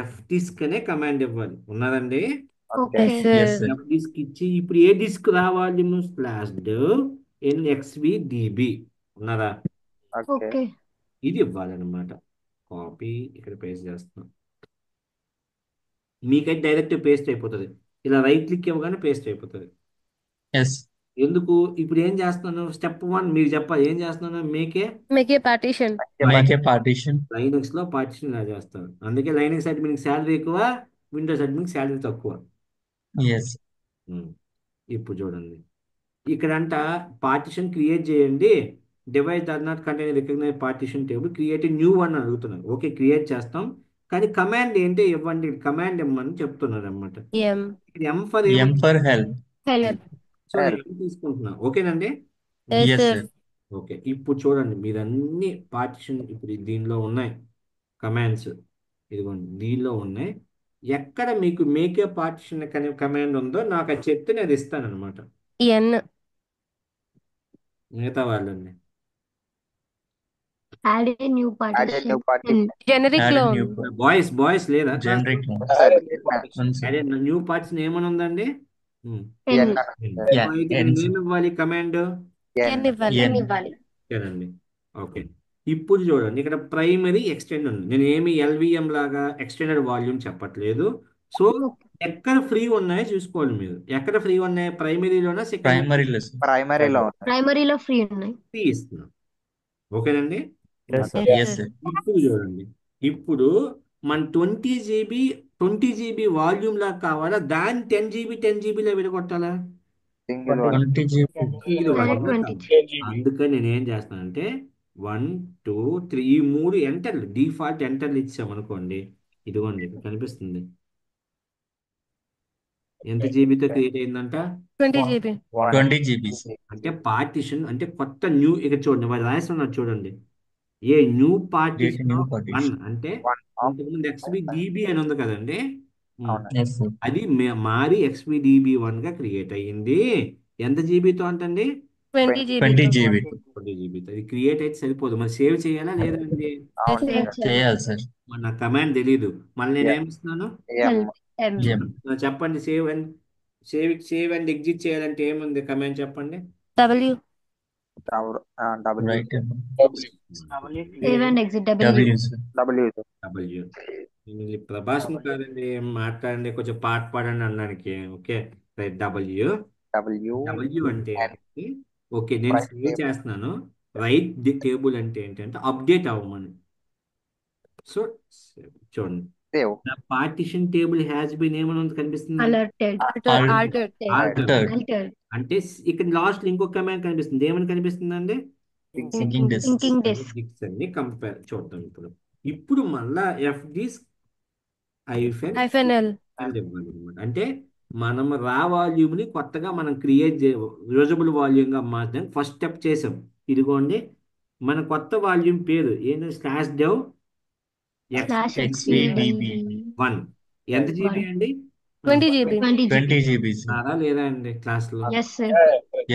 ఎఫ్ డిస్క్ అనే కమాండ్ ఇవ్వాలి. ఉన్నదండి? Okay Yes, sir. Yes sir F disk ఇచ్చి ఇప్పుడు ఏ డిస్క్ రావాలి స్లాష్డ్ NXVDB ఉన్నదా? ఓకే ఓకే ఇది ఇవ్వాలన్నమాట. కాపీ ఇక్కడ పేస్ట్ చేస్తున్నాం. మీకైతే డైరెక్ట్ పేస్ట్ అయిపోతుంది. ఇలా రైట్ క్లిక్ ఇవ్వగానే పేస్ట్ అయిపోతుంది. ఎస్ ఎందుకు ఇప్పుడు ఏం చేస్తున్నాను? స్టెప్ 1 మీరు చెప్పాలి. ఏం చేస్తున్నాను? Make a partition. Make a partition. Linux లో పార్టిషన్ ఇలా చేస్తాను. అందుకే లైనక్స్ అడ్మిన్ శాలరీ ఎక్కువ, విండోస్ అడ్మిన్ శాలరీ తక్కువ. Yes um. ఇప్పుడు చూడండి ఇక్కడంట పార్టిషన్ క్రియేట్ చేయండి. Device does not contain recognize partition table create new one అడుగుతున్నారు. ఓకే క్రియేట్ చేస్తాం. కానీ కమాండ్ ఏంటి ఇవ్వండి. కమాండ్ ఇవ్వమని చెప్తున్నారు అనమాట. M. M for M for help. Help so నేను ఎం తీసుకుంటున్నా. ఓకేనండి? Yes, yes sir. Sir. Okay ఇప్పుడు చూడండి మీరు అన్ని పార్టిషన్ ఇప్పుడు దీనిలో ఉన్నాయి కమాండ్స్. ఇదిగోండి దీనిలో ఉన్నాయి. ఎక్కడ మీకు మేకే పార్టిషన్ అనే కమాండ్ ఉందో నాకు అది చెప్తే నేను అది ఇస్తాను అనమాట. N. మిగతా వాళ్ళని add a new add a new partition party Generic add లో న్యూ ఉంది. బాయ్స్ లేదా క్లాస్? జనరిక్ సరే అదే న్యూ పార్టిషన్ ఏమని ఉందండి? ఎన్ సో అయితే నేను ఏమి ఇవ్వాలి కమాండ్? N ఇవ్వాలి. ఎన్ ఇవ్వాలి. ఓకేనండి. ఓకే ఇప్పుడు చూడండి ఇక్కడ ప్రైమరీ ఎక్స్టెండ్ ఉంది. నేను ఏమి LVM లాగా ఎక్స్టెండెడ్ వాల్యూమ్ చెప్పట్లేదు. సో ఎక్కడ ఫ్రీ ఉన్నాయో చూసుకోవాలి మీరు. ఎక్కడ ఫ్రీ ఉన్నాయి? ప్రైమరీలోనా సెకండరీ? ప్రైమరీలో సార్. ప్రైమరీలో ఉన్నాయి. ప్రైమరీలో ఫ్రీ ఉన్నాయి. ఫ్రీ ఇస్తున్నాం. ఓకేనండి? Yes sir. Yes, yes sir. Sir. ఇప్పుడు చూడండి ఇప్పుడు మన 20 GB వాల్యూమ్ లాగా కావాలా? దాన్ని 10 GB లో విడగొట్టాలా? Single 20 GB. Single Direct volume 20 కావాలి. 10 GB. అందుకని నేను ఏం చేస్తానంటే 1 2 3 ఈ 3 ఎంటర్లు డిఫాల్ట్ ఎంటర్లు ఇచ్చాం అనుకోండి. ఇదిగోండి ఇక్కడ కనిపిస్తుంది. ఎంత జీబీతో క్రియేట్ అయిందంట? 20 GB. 20 GB sir. అంటే పార్టిషన్ అంటే కొత్త న్యూ ఇక్కడ చూడండి వాళ్ళు రాస్తున్నారు చూడండి. A new create partition new of 1 partition. అంటే వన్ ఆఫ్ ఇంతకుముందు XVDB అని ఉంది కదండి. అవును ఎస్ సార్. అది మారి XVDB1 గా క్రియేట్ అయ్యింది. ఎంత జీబీతో అంటండి? 20 GB 20 తో. GB. 20 జీబీతో. ఇది క్రియేట్ అయితే సరిపోదు. మరి సేవ్ చేయాలా లేదండి? అవును Yes, sir. చేయాలి సార్. మరి నా కమాండ్ తెలీదు. మళ్ళీ నేను ఏమి ఇస్తున్నాను? ఎం హెల్ప్ ఎం ఎం చెప్పండి. సేవ్ అండ్ ఎగ్జిట్ చేయాలంటే ఏముంది కమాండ్ చెప్పండి. W. W right save and exit W W sir. W W. ఇది ప్రభాస్ని కాదండి మాట్లాడండి కొంచెం పాట పాడండి అనడానికి. Okay right W. W W అంటే ఏంటి? ఓకే నేను సేవ్ చేస్తున్నాను. రైట్ ది టేబుల్ అంటే ఏంటంటే అప్డేట్ అవ్వమని. సో చూడండి save partition table has been ఏమని ఉంది కనిపిస్తుంది? Alerted Altered. అలర్టెడ్ అంటే ఇక్కడ లాస్ట్ ఇంకో కమాండ్ కనిపిస్తుంది. ఏమని కనిపిస్తుందండి? Syncing disk. Syncing disk disk అన్ని కంపేర్ చూద్దాం ఇప్పుడు మళ్ళా ఎఫ్ డిస్క్ ఐఫెన్ -L. ఇవ్వాలి అనమాట. అంటే మనం రా వాల్యూమ్ ని కొత్తగా మనం క్రియేట్ యూజబుల్ వాల్యూమ్ గా మార్చడానికి ఫస్ట్ స్టెప్ చేసాం. ఇదిగోండి మన కొత్త వాల్యూమ్ పేరు ఏంటంటే /dev స్లాష్ XVDB. 1. ఎంత జీబీ అండి? 20 GB. 20 GB sir. రాదా లేదా అండి క్లాస్ లో? Yes sir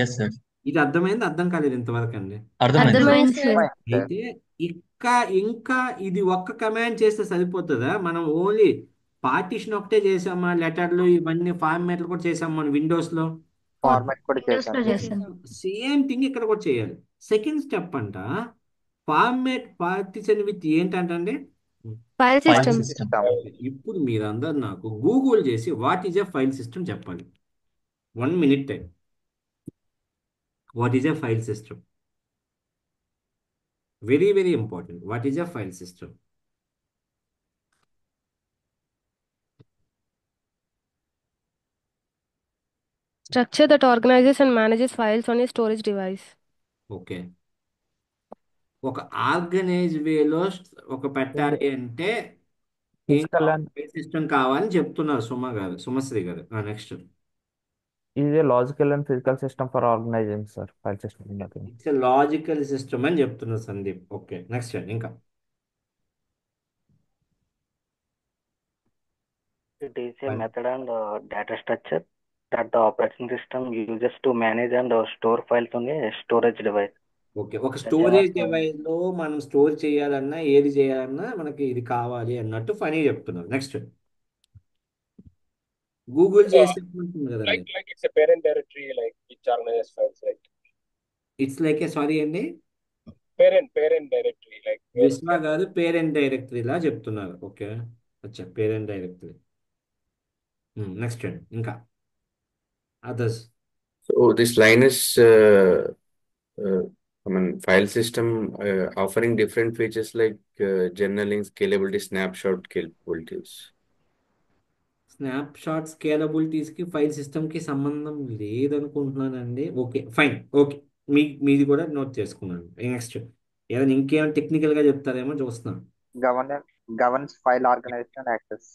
yes sir. ఇది అర్థమైంది అర్థం కాలేదు ఇంతవరకు అండి. అర్థమైంది సార్. అర్థమైంది sir. అయితే ఇంకా ఇది ఒక్క కమాండ్ చేస్తే సరిపోతుందా? మనం ఓన్లీ పార్టిషన్ ఒకటే చేసామా? లెటర్లు ఇవన్నీ ఫార్మాట్లు కూడా చేసాం మన విండోస్ లో. ఫార్మాట్ కూడా విండోస్ లో చేశాను. చేశాను. సేమ్ థింగ్ ఇక్కడ కూడా చేయాలి. సెకండ్ స్టెప్ అంట ఫార్మాట్ పార్టిషన్ విత్ ఏంటంటే File ఫైల్ system. సిస్టమ్. ఇప్పుడు మీరందరూ నాకు గూగుల్ చేసి what is a file system చెప్పాలి. 1 minute time. What is a file system? Very very important. What is a file system? Structure that organizes and manages files on a storage device. Okay ఒక ఆర్గనైజ్ వేలో ఒక పెట్టాలి అంటే ఫిజికల్ అండ్ ఫైల్ సిస్టమ్ కావాలని చెప్తున్నారు సుమశ్రీ గారు. Next is a logical and physical system for organizing sir file system. Its logical system అని చెప్తున్నారు సందీప్. ఓకే నెక్స్ట్ అండి ఇంకా It is a method and data structure that the operating system uses to manage and store files on a storage device. Okay, ఒక స్టోరేజ్ డివైస్ లో మనం స్టోర్ చేయాలన్నా ఏది చేయాలన్నా మనకి ఇది కావాలి అన్నట్టు ఫనీ చెప్తున్నారు. నెక్స్ట్ గూగుల్ So, చేసేటువంటి కదండి. like it's a parent directory, like which organizes files, right? It's like A sorry అండి, Parent directory, like where విశ్వ గారు పేరెంట్ డైరెక్టరీలా చెప్తున్నారు. ఓకే, అచ్చా పేరెంట్ డైరెక్టరీ. నెక్స్ట్ అండి, ఇంకా others. So this line is, I mean, file system offering different features like journaling, scalability, snapshot capabilities. Snapshot స్కేలబిలిటీస్కి ఫైల్ సిస్టమ్కి సంబంధం లేదనుకుంటున్నానండి. ఓకే ఫైన్, ఓకే, మీది కూడా నోట్ చేసుకున్నాను. నెక్స్ట్ ఏదైనా ఇంకేమైనా టెక్నికల్గా చెప్తారేమో చూస్తున్నాను. Governs file organization and access.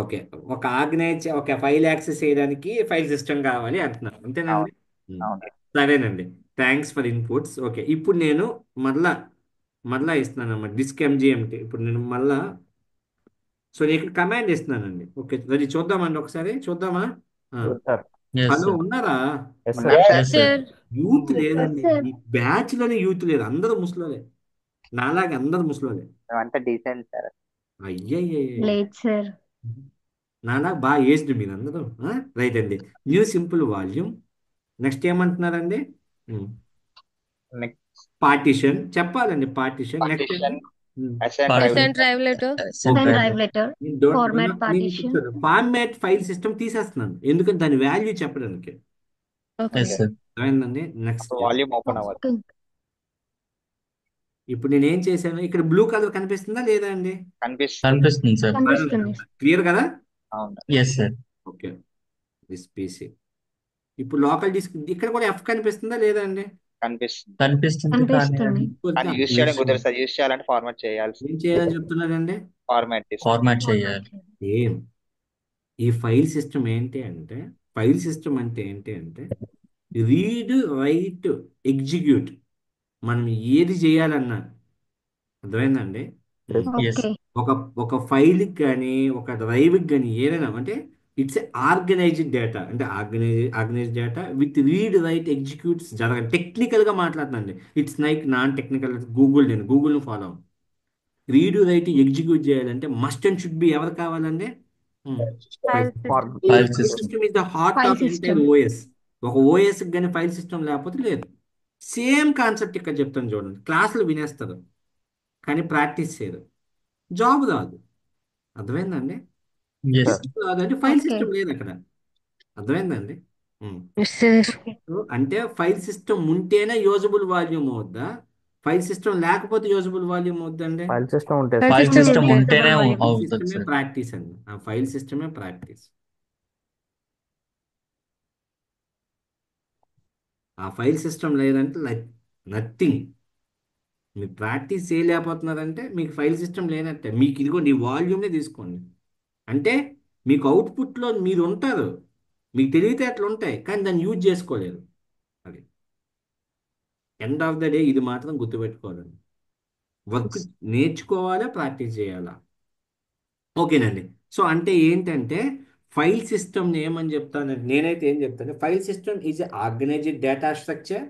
Okay, ఒక ఫైల్ యాక్సెస్ చేయడానికి ఫైల్ సిస్టమ్ కావాలి అంటున్నారు, అంతేనండి? అవును. సరేనండి, థ్యాంక్స్ ఫర్ ఇన్పుట్స్. ఓకే, ఇప్పుడు నేను మళ్ళా ఇస్తున్నాను అన్నమాట డిస్క్ ఎంజిఎంటి. ఇప్పుడు నేను సో నేను ఇక్కడ కమాండ్ ఇస్తున్నానండి. ఓకే, అది చూద్దామండి, ఒకసారి చూద్దామా? సార్. Yes, hello, sir. ఉన్నారా? ఎస్ మన sir. Yes, sir. Youth Yes, లేదండి, sir. ఈ బ్యాచ్ లోనే యూత్ లేదు, అందరూ ముసలోలే, నాలాగే అందరూ ముసలోలే. అంతా డీసెంట్ సార్. అయ్యయ్యే, Late, sir. నాలా బాగా ఏజ్డ్ మీరు అందరూ. రైట్ అండి, న్యూ సింపుల్ వాల్యూమ్. నెక్స్ట్ ఏమంటున్నారండి? పార్టిషన్ చెప్పాలండి, partition. Next Partition, next assign Partition. Assign drive letter. Assign Assign drive drive letter. letter. Format partition. Format file system తీసేస్తున్నాను, ఎందుకంటే దాని వాల్యూ చెప్పడానికి. Okay. Yes, sir. అయిందండి. నెక్స్ట్ వాల్యూమ్ ఓపెన్ అవ్వాలి. Okay. ఇప్పుడు నేను ఏం చేశాను, ఇక్కడ బ్లూ కలర్ కనిపిస్తుందా లేదా అండి? కనిపిస్తుంది. కనిపిస్తుంది, sir. కనిపిస్తుంది. క్లియర్ కదా? అవును. Yes, sir. Okay, this PC. ఇప్పుడు లోకల్ డిస్క్ ఇక్కడ కూడా ఎఫ్ కనిపిస్తుందా లేదా అండి? కనిపిస్తుంది. కనిపిస్తుంది కానీ కనిపిస్తుంది. అది యూజ్ చేయడం కుదరదు సార్. యూజ్ చేయాలంటే ఫార్మాట్ చేయాల్సి. ఏం చేయాలని చెప్తున్నారండి? ఫార్మాట్ ఫార్మాట్ చేయాలి. ఏం ఈ ఫైల్ సిస్టమ్ ఏంటి అంటే, రీడ్, రైట్, ఎగ్జిక్యూట్, మనం ఏది చేయాలన్నా, అర్థమైందండి? Yes. Okay. ఒక ఫైల్కి కానీ ఒక డ్రైవ్కి కానీ ఏదైనా అంటే ఇట్స్ ఆర్గనైజ్డ్ డేటా, అంటే organised data with read, right, executes జరగాలి. టెక్నికల్గా మాట్లాడుతుందండి, ఇట్స్ లైక్ నాన్ టెక్నికల్. నేను గూగుల్ని ఫాలో అవ్వం. రీడ్, రైట్, ఎగ్జిక్యూట్ చేయాలంటే మస్ట్ అండ్ షుడ్ బి ఎవరు కావాలండి? File File system. system. System is the heart File of system. Entire OS. ఒక ఓఎస్ కానీ ఫైల్ సిస్టమ్ లేకపోతే లేదు. సేమ్ కాన్సెప్ట్ ఇక్కడ చెప్తాను చూడండి. క్లాసులు వినేస్తారు కానీ ప్రాక్టీస్ చేయరు, జాబ్ రాదు. అర్థమైందండి? Yes. రాదంటే ఫైల్ Okay. సిస్టమ్ లేదు అక్కడ. అర్థమైందండి? Yes, sir. సో అంటే ఫైల్ సిస్టమ్ ఉంటేనే యూజబుల్ వాల్యూమ్ అవుద్దా, ఫైల్ సిస్టమ్ లేకపోతే యూజబుల్ వాల్యూమ్ అవుద్దండి? ఫైల్ సిస్టమ్ ఉంటే File ఫైల్ system సిస్టమ్ ఉంటే ఉంటేనే volume. ఫైల్ అవుతుంది, సిస్టమే sir. ప్రాక్టీస్ అండి, ఆ ఫైల్ సిస్టమే ప్రాక్టీస్. ఆ ఫైల్ సిస్టమ్ లేదంటే లైక్ నథింగ్. మీరు ప్రాక్టీస్ చేయలేకపోతున్నారంటే మీకు ఫైల్ సిస్టమ్ లేనట్టే. మీకు ఇదిగోండి ఈ వాల్యూమ్నే తీసుకోండి, అంటే మీకు అవుట్పుట్లో మీరు ఉంటారు, మీకు తెలివితేటలు ఉంటాయి కానీ దాన్ని యూజ్ చేసుకోలేరు. అది ఎండ్ ఆఫ్ ద డే ఇది మాత్రం గుర్తుపెట్టుకోవాలండి. వర్క్ నేర్చుకోవాలా, ప్రాక్టీస్ చేయాలా. ఓకేనండి. సో అంటే ఏంటంటే ఫైల్ సిస్టమ్ ఏమని చెప్తానంటే, నేనైతే ఏం చెప్తాను, file system is organised data structure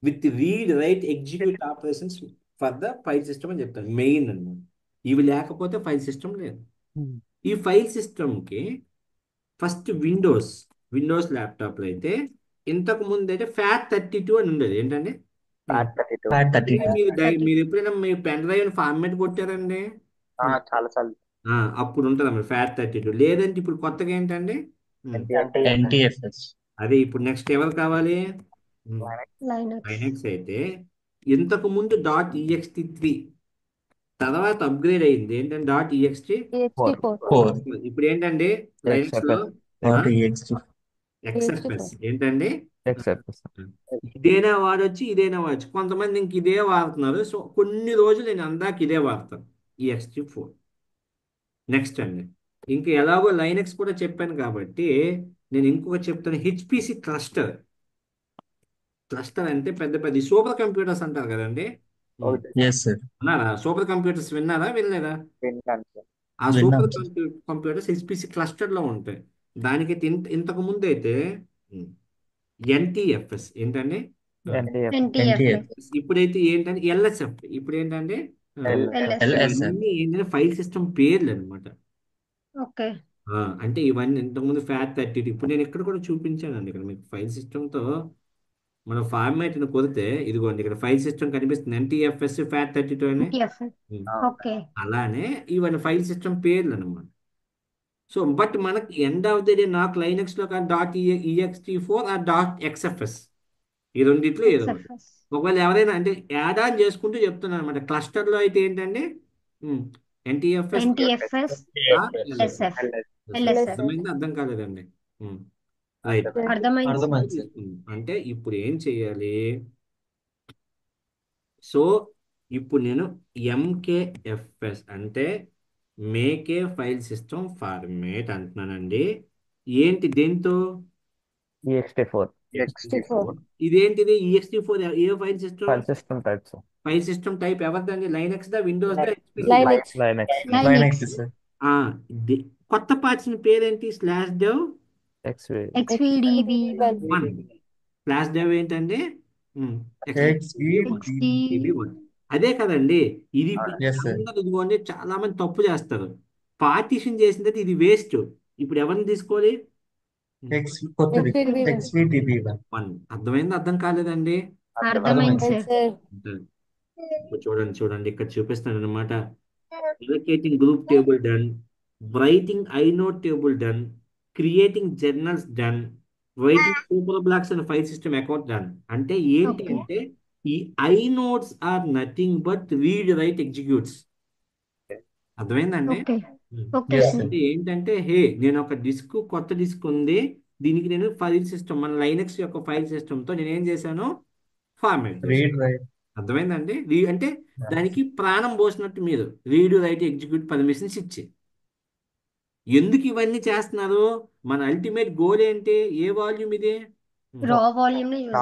with read, right, execute operations for the file system అని చెప్తాను. మెయిన్ అన్నమాట. ఇవి లేకపోతే ఫైల్ సిస్టమ్ లేదు. ఈ ఫైల్ సిస్టమ్కి ఫస్ట్ విండోస్ ల్యాప్టాప్లో అయితే ఇంతకు ముందు అయితే FAT32 అని ఉండేది. ఏంటంటే FAT32. మీరు ఎప్పుడైనా మీ పెన్ డ్రైవ్ ఫార్మాట్ కొట్టారండి? చాలా సార్లు. అప్పుడు ఉంటుంది అన్నమాట FAT32. లేదంటే ఇప్పుడు కొత్తగా ఏంటండి? NTFS. అదే ఇప్పుడు నెక్స్ట్ ఎవరు కావాలి? Linux. లైనక్స్ అయితే ఇంతకు ముందు .ext3 తర్వాత అప్గ్రేడ్ అయింది ఏంటంటే .ext4. ext4. ఇప్పుడు ఏంటండి లైనక్స్ లో ext. XFS ఏంటండి? XFS. ఇదైనా వాడచ్చు. కొంతమంది ఇంక ఇదే వాడుతున్నారు. సో కొన్ని రోజులు నేను అందాక ఇదే వాడతాను, ext4. నెక్స్ట్ అండి, ఇంకా ఎలాగో లైనక్స్ కూడా చెప్పాను కాబట్టి నేను ఇంకొక చెప్తాను. HPC క్లస్టర్ అంటే పెద్ద పెద్ద సూపర్ కంప్యూటర్స్ అంటారు కదండి. Yes, sir. విన్నారా? సూపర్ కంప్యూటర్స్ విన్నారా, వినలేదా? విన్నాను సార్. ఆ సూపర్ కంప్యూటర్స్ HPC క్లస్టర్ లో ఉంటాయి. దానికైతే ఇంతకు ముందు అయితే ఎన్టీఎఫ్ఎస్ ఏంటంటే ఎన్టీఎఫ్ NTFS. ఇప్పుడైతే ఏంటంటే ఎల్ఎస్ఎఫ్ ఇప్పుడు ఏంటంటే LS. LSF. ఇవన్నీ ఏంటంటే ఫైల్ సిస్టమ్ పేర్లు అనమాట. ఓకే. అంటే ఇవన్నీ ఇంతకుముందు FAT32 ఇప్పుడు నేను ఇక్కడ కూడా చూపించానండి. ఇక్కడ మీకు ఫైల్ సిస్టమ్తో మనం ఫార్మాట్ని కొడితే ఇదిగోండి ఇక్కడ ఫైల్ సిస్టమ్ కనిపిస్తుంది NTFS FAT32 అని. NTFS. ఓకే. అలానే ఇవన్నీ ఫైల్ సిస్టమ్ పేర్లు అనమాట. సో బట్ మనకి ఎండ్ ఆఫ్ ది డే నాకు లైనక్స్లో కానీ .ext4 ఆ .xfs ఈ రెండిట్లో ఏదో ఒకటి. XFS. ఒకవేళ ఎవరైనా అంటే యాడ్ ఆన్ చేసుకుంటూ చెప్తున్నాను అనమాట. క్లస్టర్లో అయితే ఏంటంటే NTFS NTFS. SF. LSF. అర్థమైంది అర్థం కాలేదండి. రైట్. అర్థమైంది. అర్థమైంది సార్. అంటే ఇప్పుడు ఏం చేయాలి? సో ఇప్పుడు నేను MKFS అంటే మేకే ఫైల్ సిస్టమ్ ఫార్మేట్ అంటున్నానండి. ఏంటి దేంతో? ext4 ఇదేంటిది ext4 ఏ file system? File system types. File system type ఎవరిదండి? లైనక్స్ దా, విండోస్ దా, HP? లైనక్స్. లైనక్స్ Linux సార్. కొత్త పార్చిన పేరేంటి? /dev XVDB1. 1. /dev ఏంటంటే XVDB1. అదే కదండి. ఇది Yes sir. అందరూ ఇదిగోండి చాలా మంది తప్పు చేస్తారు. పార్టీషన్ చేసిన తర్వాత ఇది వేస్ట్. ఇప్పుడు ఎవరిని తీసుకోవాలి? కొత్తది XVDB1. XVDB1. 1. అర్థమైంది అర్థం కాలేదండి? అర్థమైంది సార్. సార్ ఇప్పుడు చూడండి ఇక్కడ చూపిస్తాను అనమాట. Allocating group table done, writing inode table done, creating journals done, writing super blocks and file system account done. అంటే ఏంటి Okay. అంటే ఈ inodes are nothing but read write executes. అర్థమైందండి? Okay. Okay Yes sir. sir. అంటే ఏంటంటే నేను ఒక కొత్త డిస్క్ ఉంది, దీనికి నేను ఫైల్ సిస్టమ్ మన లైనక్స్ యొక్క ఫైల్ సిస్టమ్తో నేను ఏం చేశాను? ఫార్మాట్ చేశాను. Read write. అర్థమైందండి? అంటే దానికి ప్రాణం పోసినట్టు మీరు రీడ్ రైట్ ఎగ్జిక్యూట్ పర్మిషన్స్ ఇచ్చి. ఎందుకు ఇవన్నీ చేస్తున్నారు? మన అల్టిమేట్ గోల్ ఏంటి? ఏ వాల్యూమ్ ఇది? రా వాల్యూమ్ ని use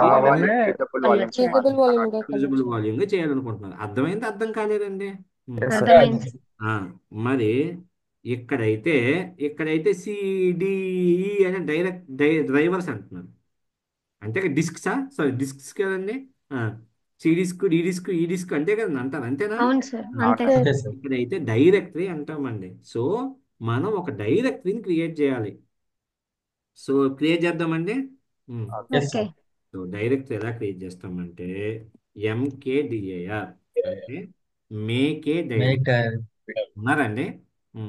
usable volume usable volume గా చేయాలనుకుంటున్నారు. అర్థమైంది అర్థం కాలేదండి? అర్థమైంది. మరి ఇక్కడైతే CDE అనే డ్రైవర్స్ అంటున్నారు. అంటే డిస్క్సా? సారీ డిస్క్స్ కదండి. సి డిస్క్, డి డిస్క్, ఈ డిస్క్ అంతే కదండి అంటారు. అంతేనా? అవును సార్. అంతే సార్. అంతే సార్. ఇక్కడైతే డైరెక్టరీ అంటామండి. సో మనం ఒక డైరెక్టరీని క్రియేట్ చేయాలి. సో క్రియేట్ చేద్దామండి. Yes okay. sir. So directory ఎలా క్రియేట్ చేస్తామంటే MKDIR అంటే మేకే డైరెక్టరీ. Make ఉన్నారండి?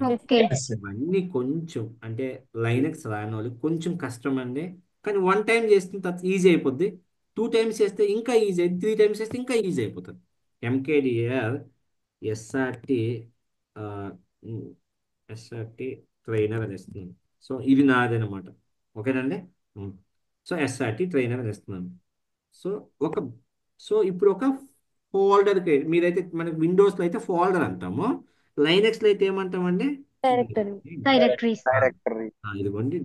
ఓకే. yes sir. ఇవన్నీ కొంచెం అంటే లైనక్స్ రాని వాళ్ళకి కొంచెం కష్టం అండి. కానీ 1 టైం చేస్తే తర్వాత ఈజీ అయిపోద్ది. 2 టైమ్స్ చేస్తే ఇంకా ఈజీ అయింది. 3 టైమ్స్ చేస్తే ఇంకా ఈజీ అయిపోతుంది. MKDIR SRT ట్రైనర్ అని ఇస్తున్నాను. సో ఇది నాదనమాట. ఓకేనండి? సో SRT ట్రైనర్ అని ఇస్తున్నాను. సో ఇప్పుడు ఒక ఫోల్డర్ మీరైతే మనకి విండోస్లో అయితే ఫోల్డర్ అంటాము, లైనక్స్లో అయితే ఏమంటామండి? డైరెక్టరీస్. ఇదిగోండి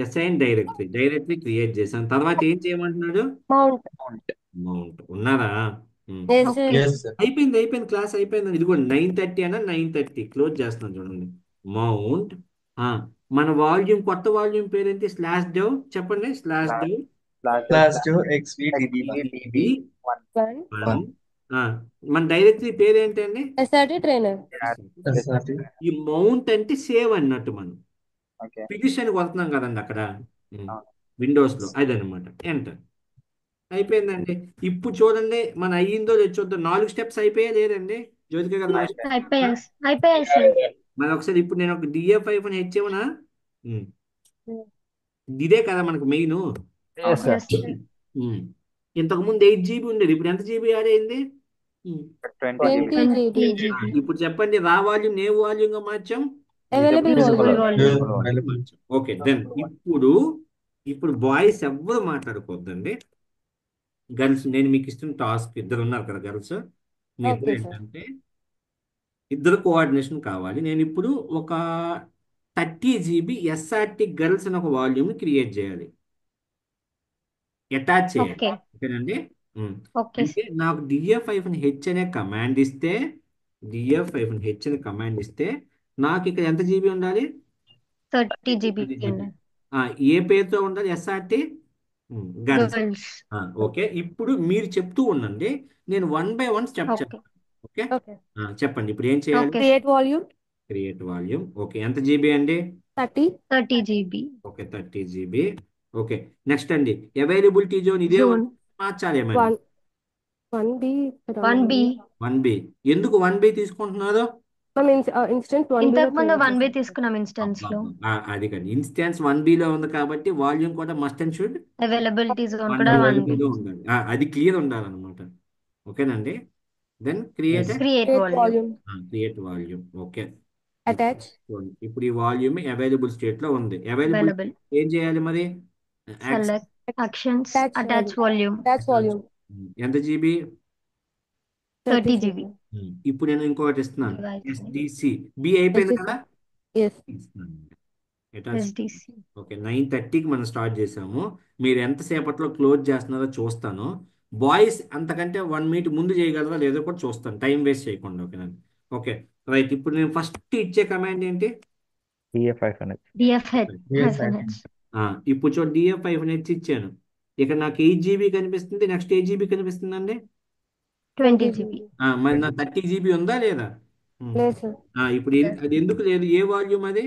అసైన్ డైరెక్టరీ క్రియేట్ చేశాను. తర్వాత ఏం చేయమంటున్నాడు? మౌంట్. ఉన్నారా? Yes sir. అయిపోయింది క్లాస్ అయిపోయింది. ఇదిగోండి 9:30 అన్న 9:30 క్లోజ్ చేస్తున్నాను చూడండి. మౌంట్. మన కొత్త వాల్యూమ్ పేరేంటి? /dev చెప్పండి. /dev XVDB1. మన డైరెక్టరీ పేరేంటండి? SRT trainer. SRT. ఈ మౌంట్ అంటే సేవ్ అన్నట్టు. మనం ఫినిష్ అని కొడుతున్నాం కదండి అక్కడ విండోస్లో, అదనమాట. ఎంటర్. అయిపోయిందండి. ఇప్పుడు చూడండి మన అయ్యిందో లేదు చూద్దాం. 4 స్టెప్స్ అయిపోయా లేదండి జ్యోతిక గారు? అయిపోయాయి సార్. మరి ఒకసారి ఇప్పుడు నేను ఒక DF-H ఏమన్నా ఇదే కదా మనకు మెయిన్. Yes sir. ఇంతకు ముందు 8 GB ఉండేది, ఇప్పుడు ఎంత GB యాడ్ అయింది? 20 GB. ఇప్పుడు చెప్పండి, రా వాల్యూమ్ ఏ వాల్యూమ్ గా మార్చాం? Available volume. మార్చాం. ఓకే దెన్ ఇప్పుడు బాయ్స్ ఎవ్వరు మాట్లాడుకోవద్దండి. గర్ల్స్ నేను మీకు ఇస్తున్న టాస్క్, ఇద్దరు ఉన్నారు కదా గర్ల్స్, మీ ఇద్దరు Okay, sir. ఏంటంటే ఇద్దరు కోఆర్డినేషన్ కావాలి. నేను ఇప్పుడు ఒక 30 GB SRT గర్ల్స్ అని ఒక వాల్యూమ్ క్రియేట్ చేయాలి, అటాచ్ చేయాలి. ఓకే. ఓకేనండి? ఓకే అంటే నాకు DF-H అనే కమాండ్ ఇస్తే నాకు ఇక్కడ ఎంత జీబీ ఉండాలి? 30 GB. ఏ పేరుతో ఉండాలి? SRT guns. Girls. ఓకే, ఇప్పుడు మీరు చెప్తూ ఉండండి, నేను 1 by 1 స్టెప్ Okay. చెప్తాను. Okay, Okay. చెప్పండి ఇప్పుడు ఏం చేయాలి? Okay. Create volume create volume. Okay, ఎంత జీబీ అండి? 30. 30 GB. Okay, 30 GB. Okay, next అండి, అవైలబిలిటీ జోన్ ఇదే Zone. మార్చాలి ఏమైనా? 1B. 1B. 1B. ఎందుకు 1B తీసుకుంటున్నారు? Instance 1B ఇంతకు లో ముందు create 1B చేసాం. తీసుకున్నాం ఇన్స్టెన్స్ లో. అది కాదు, ఇన్స్టాన్స్ 1B లో ఉంది కాబట్టి వాల్యూమ్ కూడా must and should availability zone 1B కూడా 1B. లో ఉండాలి. అది క్లియర్ ఉండాలన్నమాట. ఓకేనండి, then create create Create volume. volume. Create volume. Okay, Attach. ఇప్పుడు ఈ వాల్యూమ్ అవైలబుల్ స్టేట్ లో ఉంది. Available available. ఏం చేయాలి మరి? Select actions. Attach attach volume. Volume. Attach volume. ఎంత జీబీ? 30 GB. GB. ఇప్పుడు నేను ఇంకొకటి ఇస్తున్నాను, Device. ఎస్డిసి. బి అయిపోయింది SDC. కదా? Yes. ఇస్తున్నాను. Attach. SDC. ఓకే, 9:30కి మనం స్టార్ట్ చేసాము. మీరు ఎంతసేపట్లో క్లోజ్ చేస్తున్నారో చూస్తాను. బాయ్స్ అంతకంటే 1 మినిట్ ముందు చేయగలరా లేదో కూడా చూస్తాను, టైం వేస్ట్ చేయకుండా. ఓకేనండి. Okay, right. ఇప్పుడు నేను ఫస్ట్ ఇచ్చే కమాండ్ ఏంటి? DF500. DFH. Yes, -H. ఇప్పుడు చూడండి, DF5 ఇచ్చాను. ఇక్కడ నాకు 8 జీబీ కనిపిస్తుంది. నెక్స్ట్ 8 జీబీ కనిపిస్తుందండి. 20 GB. మరి నా 30 జీబీ ఉందా లేదా? లేదు సార్. ఇప్పుడు అది ఎందుకు లేదు? ఏ వాల్యూమ్ అది?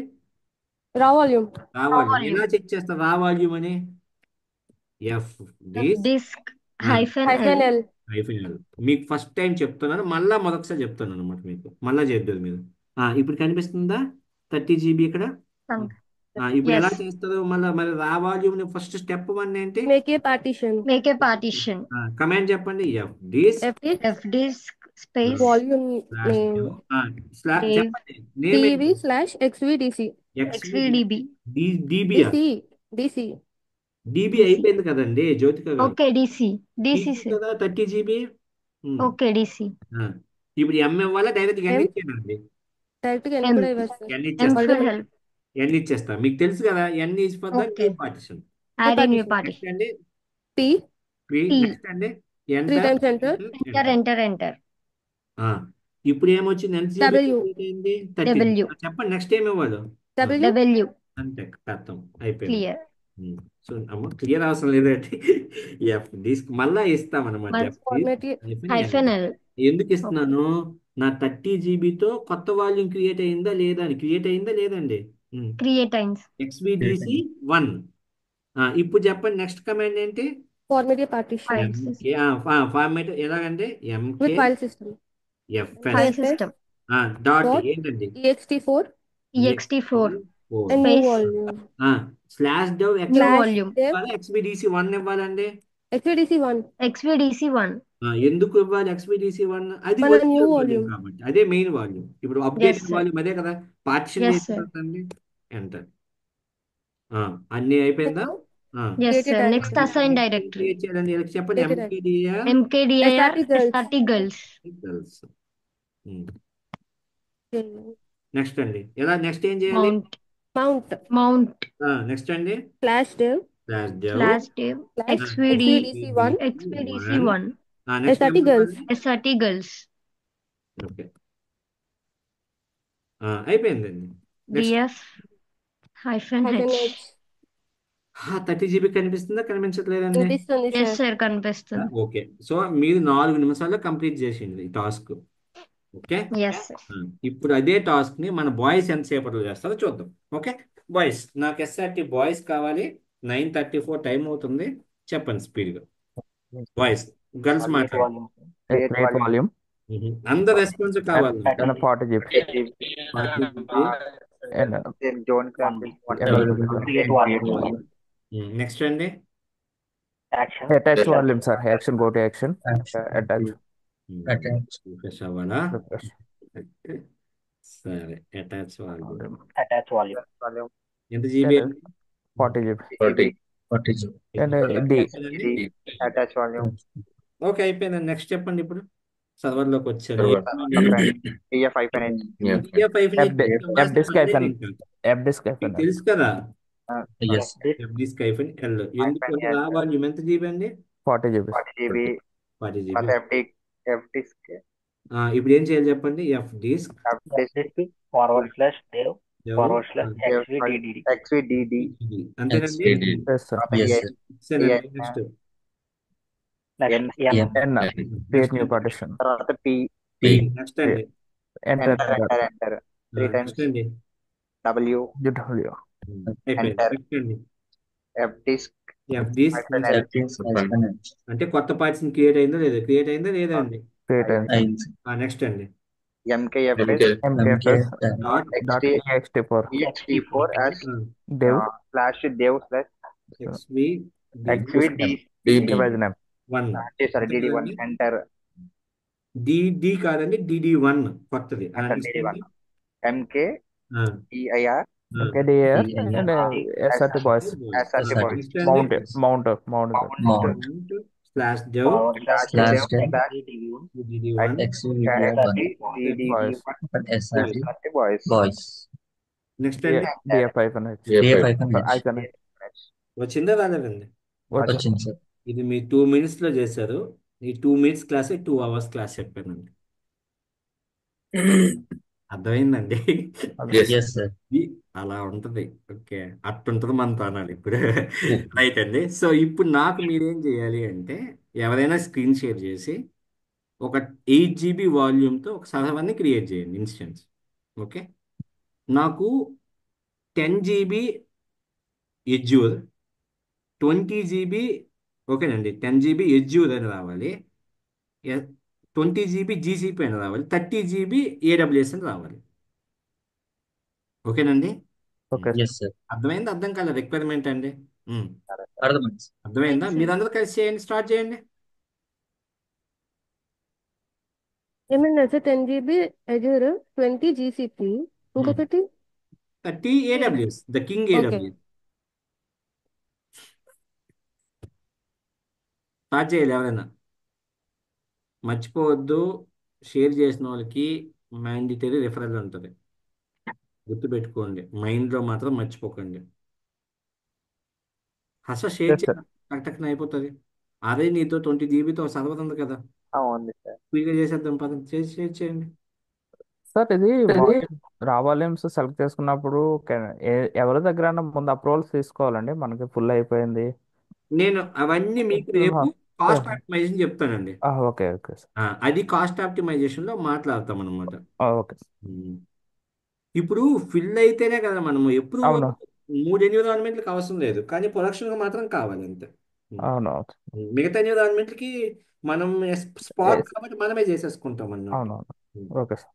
రా వాల్యూమ్. రా వాల్యూమ్. ఎలా చెక్ చేస్తా రా వాల్యూమ్ అని? F disk disk -L. -L. మీకు ఫస్ట్ టైం చెప్తున్నాను, మళ్ళా మొదటిసారి చెప్తాను అనమాట. మీకు మళ్ళా చేద్దరు మీరు. ఇప్పుడు కనిపిస్తుందా 30 జీబీ ఇక్కడ? ఇప్పుడు ఎలా Yes. చేస్తారు మళ్ళీ? మరి రా వాల్యూమ్ ఫస్ట్ స్టెప్ 1 ఏంటి? Make a partition. Make a partition. Command చెప్పండి. Fdisk fdisk space Volume name. Dave. చెప్పండి. Name DV/XVDC. xvdb. DB DC. DB DC. అయిపోయింది కదండి జ్యోతిక గారు. Okay, DC. DC. DC కదా 30 జీబీ. Okay, DC. ఇప్పుడు ఎం ఇవ్వాలా డైరెక్ట్ ఎన్ M? ఇచ్చేనండి? డైరెక్ట్ గా M. ఎన్ని కూడా ఇవ్వచ్చు సార్. ఎన్ M ఇచ్చేస్తా. for help. ఎన్ ఇచ్చేస్తా, మీకు తెలుసు కదా. N is for the Okay. Partition. Add a new partition. partition. Next అండి P. P. నెక్స్ట్ అండి 3 ఎంటర్. times enter. Enter. ఇప్పుడు ఏమొచ్చింది? ఎంత జీబీ W. అయింది? 30. W. చెప్పండి నెక్స్ట్ ఏమి ఇవ్వాలి? W. W. అంతే, ఖతం అయిపోయింది. Clear. సో అమ్మ క్లియర్ అవసరం లేదండి. ఎఫ్ డిస్క్ మళ్ళా ఇస్తామన్నమాట. But Format -L. ఎందుకు ఇస్తున్నాను? నా 30 జీబీతో కొత్త వాల్యూమ్ క్రియేట్ అయిందా లేదా అని. క్రియేట్ అయిందా లేదండి? Create times. XVDC 1. ఇప్పుడు చెప్పండి నెక్స్ట్ కమాండ్ ఏంటి? Format a partition. File format ఎలాగంటే With MK file system. FN File system. Dot Dot ఏంటండి? ext4 ext4. and new Space. volume. Slash dev New Slash volume. dev XVDC 1 ఇవ్వాలండి. XVDC1. xvdc1. ఎందుకు ఇవ్వాలి XVDC 1? అది మన ఒరిజినల్ new వాల్యూమ్ volume. కాబట్టి, అదే మెయిన్ వాల్యూమ్. ఇప్పుడు అప్డేట్ Yes, sir. వాల్యూమ్ అదే కదా. Partition Yes, sir. ఏంటండి? ఎంటర్. అన్ని అయిపోయిందా? Yes, Create a sir. directory. Next assign directory. Create చేయాలండి. ఇలా చెప్పండి. Create a MKDR mkdir SRT girls. SRT girls. Girls. Okay. Next అండి నెక్స్ట్ ఏం చేయాలి? Mount. నెక్స్ట్ అండి Slash dev. Slash dev Slash dev. Slash xvd XVDC1. xvdc1. Next SRT girls. SRT girls. Okay, అయిపోయిందండి. Next df -h. 30 జీబీ కనిపిస్తుందా కనిపించట్లేదండి? కనిపిస్తుంది Yes, సార్. sir. కనిపిస్తుంది. ఓకే, సో మీరు 4 నిమిషాల్లో కంప్లీట్ చేసింది ఈ టాస్క్. Okay, Yes, sir. ఇప్పుడు అదే టాస్క్ ని మన బాయ్స్ ఎంతసేపట్లో చేస్తారో చూద్దాం. ఓకే బాయ్స్, నాకు ఎస్ఆర్టీ బాయ్స్ కావాలి. 9:34 టైం అవుతుంది. చెప్పండి స్పీడ్గా బాయ్స్. గర్ల్స్ మాట్లాడండి. Create volume. అందరు రెస్పాన్స్ కావాలి. And 40 GB. And నెక్స్ట్ అండి action. attach volume, sir. Action, go to action. Attach. Refresh అవ్వాలా? Refresh. సరే, అటాచ్ వాల్యూమ్. Attach volume. ఎంత GB? 40 GB. 40 GB. And D. Attach volume. Okay, అయిపోయిందండి. నెక్స్ట్ చెప్పండి. ఇప్పుడు సర్వర్ లోకి వచ్చాను. fdisk మీకు తెలుసు కదా. Yes. FDisk -L. ఎందుకంటే ఆ వాల్యూమ్ ఎంత జీబీ అండి? 40 GB. 40 జీబీ. ఇప్పుడు ఏం చేయాలి చెప్పండి? FDisk forward slash dev Dev, forward slash XVDD. XVDD. అంతేనండి. XVD. Yes sir. Yes, sir. Excellent. Next. Next N. M. N create new partition. తర్వాత P. P. నెక్స్ట్ అండి. Enter Enter. 3 times. నెక్స్ట్ అండి. W. డబ్ల్యూ. అయిపోయింది. Enter. నెక్స్ట్ అండి. F disk. FDs Hyphen L. అంటే కొత్త పార్ట్స్ క్రియేట్ అయిందా లేదా? క్రియేట్ అయిందా లేదా అండి? క్రియేట్ అయింది. నెక్స్ట్ అండి. MKFS. MKFS dot dot ext4 ext4 as dev /dev XVD XVD. Device name. 1 sorry, DD1. Enter. DD కాదండి, DD1 కొత్తది. Enter next DD1. అండి. MK ఆ, EIR ఆ. KDR and SRT boys. SRT boys. Next అండి. Mount Mount. /dev Forward slash Slash dev dev XVDD1. DD1 XVD1 SRT boys. Next అండి. డిఎఫ్ ఐఫన్ హెచ్ ఐఫన్ వచ్చిందా రాలేదండి? వచ్చింది సార్. ఇది మీ 2 minutes లో చేశారు. ఈ 2 minutes క్లాస్ 2 hours క్లాస్ చెప్పానండి. అర్థమైందండి? Yes. sir. అలా ఉంటది. ఓకే, అట్టుంటది మనతో అనాలి ఇప్పుడు. రైట్ అండి. సో ఇప్పుడు నాకు మీరేం చేయాలి అంటే, ఎవరైనా స్క్రీన్ షేర్ చేసి ఒక 8 GB వాల్యూమ్తో ఒక సర్వర్ని క్రియేట్ చేయండి, ఇన్స్టెన్స్. ఓకే, నాకు 10 GB ఎజ్యూర్, 20 GB, ఓకేనండి, 10 GB ఎజ్యూర్ అని రావాలి, 20 GB GCP అని రావాలి, 30 GB AWS అని రావాలి. ఓకేనండి? Okay Yes, sir. అర్థమైందా? అర్థం కాలేదు రిక్వైర్మెంట్ అండి? అర్థమైంది. అర్థమైందా? మీరందరూ కలిసి చేయండి, స్టార్ట్ చేయండి. ఏమైంది సార్? 10 GB Azure, 20 GCP, ఇంకొకటి 30 AWS, the king okay. AWS. Start చేయాలి ఎవరైనా. మర్చిపోవద్దు, షేర్ చేసిన వాళ్ళకి మ్యాండిటరీ రిఫరల్ ఉంటుంది. గుర్తుపెట్టుకోండి, మైండ్లో మాత్రం మర్చిపోకండి. Share Yes, sir. టక్ అయిపోతుంది. అదే నీతో 20 GBతో సర్వర్ ఉంది కదా, ఉంది సార్. స్పీడ్గా చేసేద్దాం పదండి, షేర్ చేయండి. సార్ ఇది రా వాల్యూమ్స్ సెలెక్ట్ చేసుకున్నప్పుడు ఎవరి దగ్గర ముందు అప్రూవల్స్ తీసుకోవాలండి? మనకి ఫుల్ అయిపోయింది. నేను అవన్నీ మీకు రేపు కాస్ట్ ఆప్టిమైజేషన్ చెప్తానండి. Okay okay sir. అది కాస్ట్ ఆప్టిమైజేషన్లో మాట్లాడతాం అనమాట. ఓకే. ఇప్పుడు ఫిల్ అయితేనే కదా మనము ఎప్పుడు అవును 3 ఎన్విరాన్మెంట్లకు అవసరం లేదు, కానీ ప్రొడక్షన్కి మాత్రం కావాలి అంతే. అవును మిగతా ఎన్విరాన్మెంట్కి మనం స్పాట్ కాబట్టి మనమే చేసేసుకుంటాం అన్నమాట. అవునవును. Okay sir.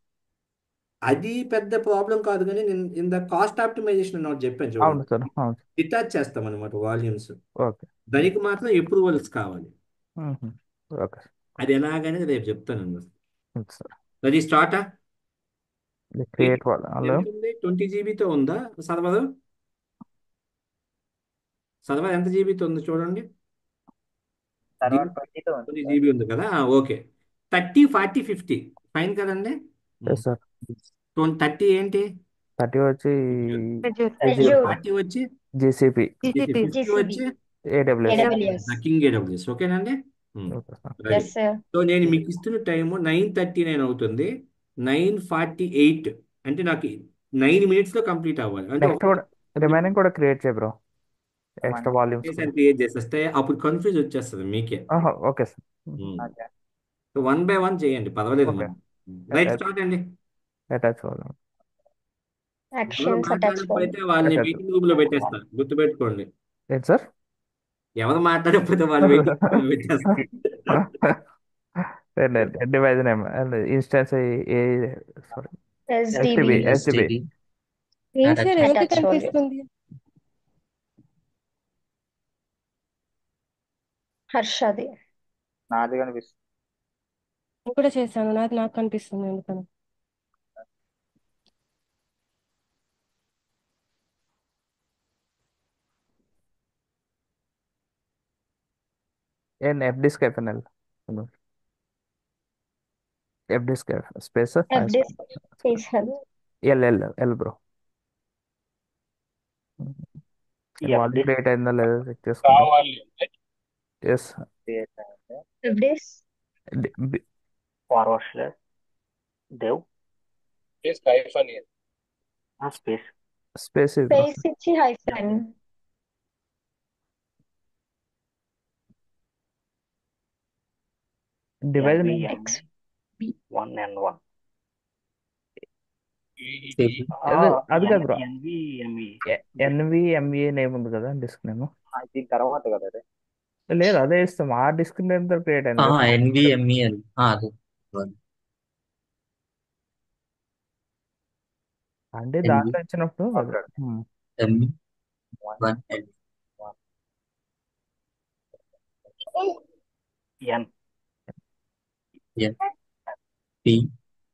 అది పెద్ద ప్రాబ్లం కాదు, కానీ నేను ఇంత కాస్ట్ ఆప్టిమైజేషన్ అని ఒకటి చెప్పాను అవును చూడండి, సార్. అవును డిటాచ్ చేస్తాం అనమాట వాల్యూమ్స్. ఓకే దానికి మాత్రం అప్రూవల్స్ కావాలి. ఓకే అది ఎలాగనేది రేపు చెప్తాను సార్. అది స్టార్టా క్రియేట్ 20 జీబీతో ఉందా సర్వర్? సర్వర్ ఎంత జీబీతో ఉంది చూడండి. 20 జీబీ ఉంది కదా, ఓకే. 30, 40, 50 ఫైన్ కదండి. సార్. 30 ఏంటి? 30 వచ్చి Azure. 40 వచ్చి జీసీపీ, 50 వచ్చి AWS. King AWS. ఓకేనండి. Okay sir. Yes, sir. So నేను మీకు ఇస్తున్న టైము 9:39 అవుతుంది. 9:48 అంటే నాకు 9 minutes లో కంప్లీట్ అవ్వాలి. అంటే నెక్స్ట్ కూడా రిమైనింగ్ కూడా క్రియేట్ చేయ బ్రో, ఎక్స్ట్రా వాల్యూమ్స్. క్రియేట్ చేసేస్తే అప్పుడు కన్ఫ్యూజ్ వచ్చేస్తుంది మీకే. Okay sir. సో 1 by 1 చేయండి, పర్వాలేదు. Okay. రైట్, స్టార్ట్ అండి. Attach volume. ఎవరు Actions attached for మాట్లాడకపోతే వాళ్ళని Attach. మీటింగ్ రూమ్ లో పెట్టేస్తారు, గుర్తుపెట్టుకోండి. ఏంటి సార్? ఎవరు మాట్లాడకపోతే వాళ్ళు మీటింగ్ రూమ్ లో పెట్టేస్తారు. Device name instance sorry SDB. SDB. ఏం సార్ ఎవరికి Attached volume. కనిపిస్తుంది? హర్షది. నాది కనిపిస్తుంది. నేను కూడా చేశాను, నాకు కనిపిస్తుంది ఎందుకని. en fdisk FNL fdisk space FDisk space help. l bro. Volume date అయిందా లేదా చెక్ చేసుకోండి. కావాలి. Yes FDisk. Forward slash dev Space hyphen here. space space bro. Space ఇచ్చి hyphen. Device NV name X ME 1N1. అది కాదు bro. NV ME NVME name ఉంది కదా డిస్క్ నేమ్. దీని తర్వాత కదా అది. లేదు అదే ఇస్తాం. ఆ డిస్క్ నేమ్ తో క్రియేట్ అయింది కదా. ఎన్విఎంఈఎల్ అది అంటే దాంట్లో ఇచ్చినప్పుడు అది. ME N P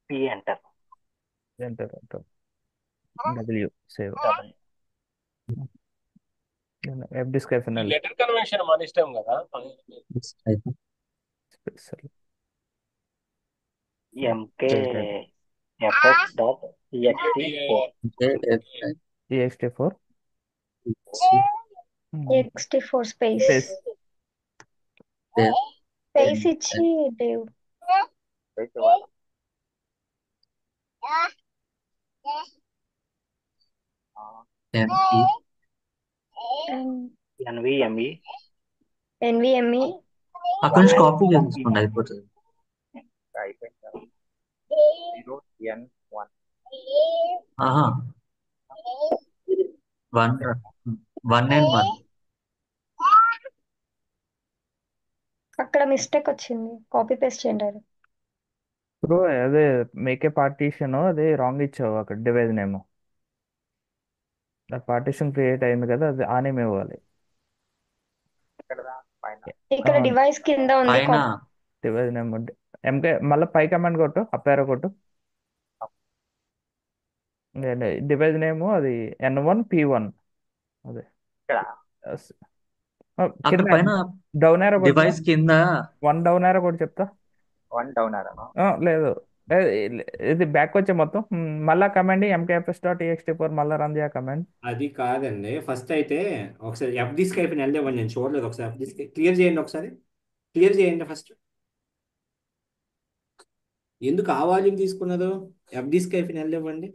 P enter. W save web disk ఈ ఎఫ్ఎన్ఎల్ లెటర్ కన్వెన్షన్ మన ఇష్టం కదా. MK FS dot ext4. ext4 ext4 space space space ఇచ్చి డేవ్. ఎన్విఎంఈ ఎన్విఎంఈ అక్కడ నుంచి కాపీ చేసుకోండి అయిపోతుంది. అయిపోయింది. 0N1 ఆహా 1 అక్కడ మిస్టేక్ వచ్చింది, కాపీ పేస్ట్ చేయండి. బ్రో అదే మేకే పార్టీషన్ అదే రాంగ్ ఇచ్చావు అక్కడ డివైస్ నేమ్. పార్టీషన్ క్రియేట్ అయింది కదా, అది ఆ నేమ్ ఇవ్వాలి. ఇక్కడ డివైస్ కింద ఉంది పైన డివైస్ నేమ్ ఎంకే మళ్ళీ పై కమాండ్ కొట్టు, అప్ కొట్టు. డివైస్ నేమ్ అది N1P1 అదే అక్కడ కింద పైన డౌన్ ఏరో కొట్టు. డివైస్ కింద 1 డౌన్ ఏరో కొట్టు చెప్తా. 1 డౌన్ ఆరా. లేదు ఇది బ్యాక్ వచ్చే మొత్తం మళ్ళా కమాండ్ mkfs.ext4 మళ్ళా రన్ చేయ కమాండ్. అది కాదండి, ఫస్ట్ అయితే ఒకసారి ఎఫ్ డిస్క్ అయిపోయిన వెళ్ళేవ్వండి. నేను చూడలేదు. ఒకసారి ఎఫ్ డిస్క్ క్లియర్ చేయండి. ఒకసారి క్లియర్ చేయండి ఫస్ట్. ఎందుకు ఆ వాల్యూమ్ తీసుకున్నారు? ఎఫ్ డిస్క్ అయిపోయిన వెళ్ళేవ్వండి.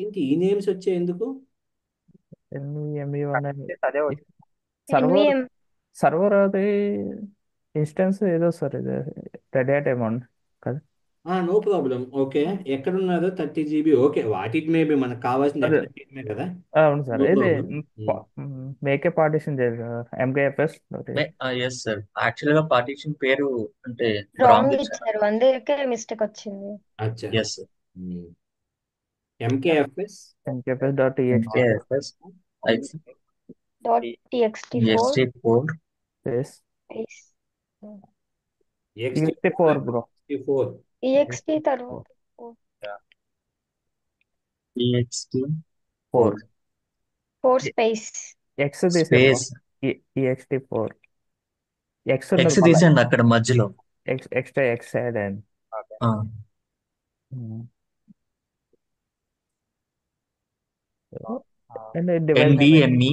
ఏంటి ఈ నేమ్స్ వచ్చాయి ఎందుకు? NVMe1 అదే వచ్చింది. సర్వర్ ఎన్విఎం సర్వర్ అది ఇన్స్టెన్స్ ఏదో సార్ ఇది రెడ్ హ్యాట్ అమౌంట్ కదా. No problem. ఓకే, ఎక్కడున్నదో 30 GB. ఓకే, వాటికి మేబీ మనకు కావాల్సిన అదే ఎక్కడ చేయడమే కదా. అవును సార్. నో ఇది ప్రాబ్లం. మేకే పార్టీషన్ చేయాలి sir MKFS. Yes sir, actual గా పార్టీషన్ పేరు అంటే రాంగ్ రాంగ్ ఇచ్చారు, అందుకే మిస్టేక్ వచ్చింది. అచ్చా. Yes sir. MKFS MKFS.ext4 dot txt4 space space ext4 bro. ext తర్వాత 4 స్పేస్ X తీసే స్పేస్ ext4 X ఎక్స్ తీసేయండి అక్కడ మధ్యలో. ఎక్స్ట్రా ఎక్స్ యాడ్ అయింది. ఆ, and device NVMe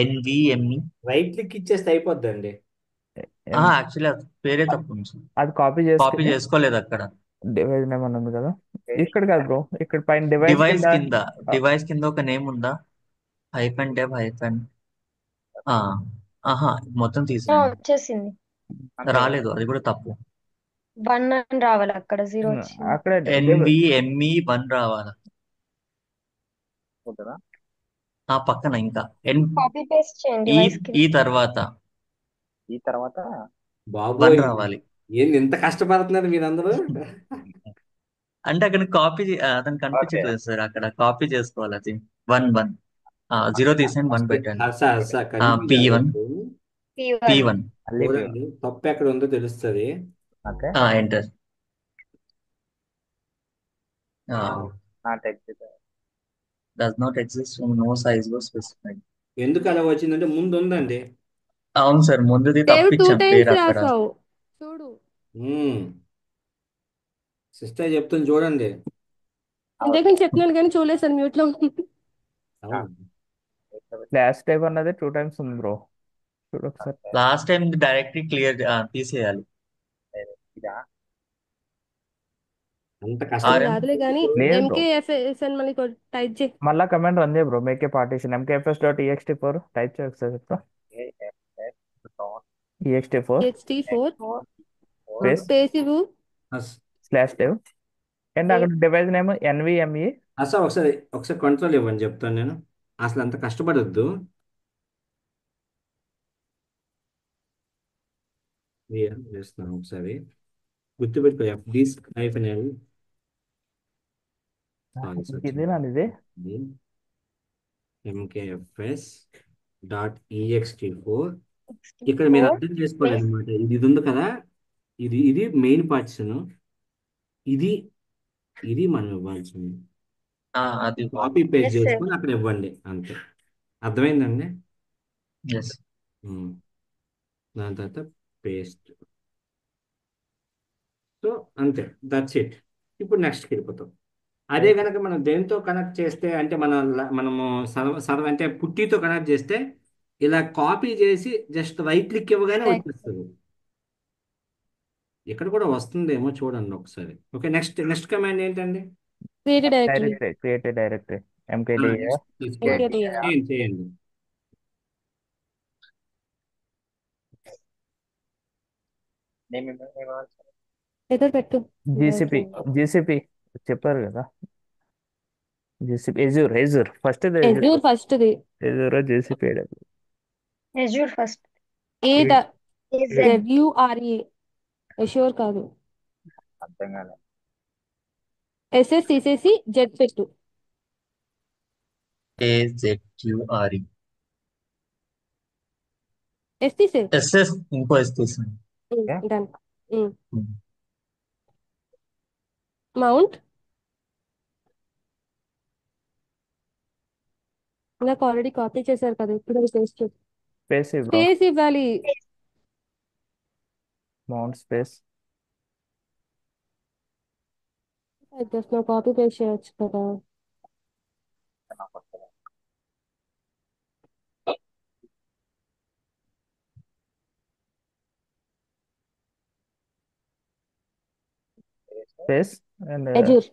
NVMe right click ఇచ్చేస్తే అయిపోద్దండి. యాక్చువల్లీ పేరే తప్పు ఉంది సార్. అది కాపీ కాపీ చేసుకుని చేసుకోలేదు అక్కడ. డివైస్ నేమ్ అని ఉంది కదా, ఇక్కడ కాదు బ్రో, ఇక్కడ పైన డివైస్ కింద ఒక నేమ్ ఉందా? డెవ్ ఆహా మొత్తం తీసేయండి. వచ్చేసింది. రాలేదు, అది కూడా తప్పు. 1 అని రావాలి, అక్కడ 0 వచ్చింది. అక్కడ NVMe1 రావాలా? ఆ పక్కన ఇంకా కాపీ పేస్ట్ చేయండి డివైస్ కి. ఈ తర్వాత బాబోయ్, 1 రావాలి. ఏంది ఇంత కష్టపడుతున్నారు మీరందరూ? అంటే అక్కడ కాపీ అతను కనిపించట్లేదు సార్, అక్కడ కాపీ చేసుకోవాలి. అది 1 0 తీసేయండి, 1 పెట్టండి. P1 P1 చూడండి, తప్పు ఎక్కడ ఉందో తెలుస్తుంది. Enter. Does not exist, no size was specified. ఎందుకు అలా వచ్చిందంటే ముందు ఉందండి. అవును సార్, ముందుది సేవ్ 2 తప్పించాం టైమ్స్ పేరు అక్కడ. రాసావు చూడు. సిస్టర్ చెప్తుంది చూడండి. ఇందాక నేను చెప్తున్నాను కానీ చూడలేదు సార్, మ్యూట్ లో ఉంది. అవును. లాస్ట్ టైం అన్నది 2 టైమ్స్ ఉంది బ్రో. చూడు ఒకసారి. లాస్ట్ టైం డైరెక్ట్లీ క్లియర్ తీసేయాలి. అంత అది కష్టం కాదులే కానీ లేదు బ్రో, ఎంకేఎఫ్ఎస్ఎన్ మళ్ళీ టైప్ చేయి. మళ్ళా కమాండ్ రన్ చేయ బ్రో, మేకే పార్టీషన్ mkfs.ext4 టైప్ చేయ ఒకసారి చెప్తా. ext4 ext4 స్పేస్ స్పేస్ ఇవ్వు. /dev అండ్ అక్కడ డివైస్ నేమ్ nvme. సార్ ఒకసారి కంట్రోల్ ఇవ్వండి చెప్తాను నేను. అసలు అంత కష్టపడొద్దు. చేస్తున్నాను ఒకసారి గుర్తుపెట్టుకో. డిస్క్ -l ఇది నాది mkfs.ext4. ఇక్కడ మీరు అర్థం చేసుకోవాలి అనమాట. ఇది ఉంది కదా, ఇది మెయిన్ పార్టిషన్. ఇది ఇది మనం ఇవ్వాల్సింది. అది కాపీ పేస్ట్ Yes, sir. చేసుకొని అక్కడ ఇవ్వండి, అంతే. అర్థమైందండి? ఎస్. దాని తర్వాత పేస్ట్. సో అంతే, దట్స్ ఇట్. ఇప్పుడు నెక్స్ట్కి వెళ్ళిపోతాం. అదే కనుక మనం దేంతో కనెక్ట్ చేస్తే, అంటే మనము సర్వ అంటే పుట్టితో కనెక్ట్ చేస్తే ఇలా కాపీ చేసి జస్ట్ రైట్ క్లిక్ ఇవ్వగానే వచ్చేస్తుంది. ఇక్కడ కూడా వస్తుందేమో చూడండి ఒకసారి. ఓకే, నెక్స్ట్ కమాండ్ ఏంటండి? Create directory. Create directory mkdir చేయండి. ఏదో పెట్టు. జీసీపీ చెప్పారు కదా, GCP Azure first Azure first the. Azure GCP Azure first. ఏట AZ. ZURE ఎష్యూర్ కాదు. ఎస్ఎస్ తీసేసి జెడ్ పెట్టు. AZURE. ఎస్ తీసే. ఎస్ఎస్ ఇంకో ఎస్ తీసాను. డన్. మౌంట్ నాకు ఆల్రెడీ కాపీ చేశారు కదా, ఇప్పుడు అది పేస్ట్ చేసి స్పేస్ ఇవ్వాలి. మౌంట్ స్పేస్ జస్ట్ నా కాపీ పేస్ట్ చేయొచ్చు కదా. Space and Azure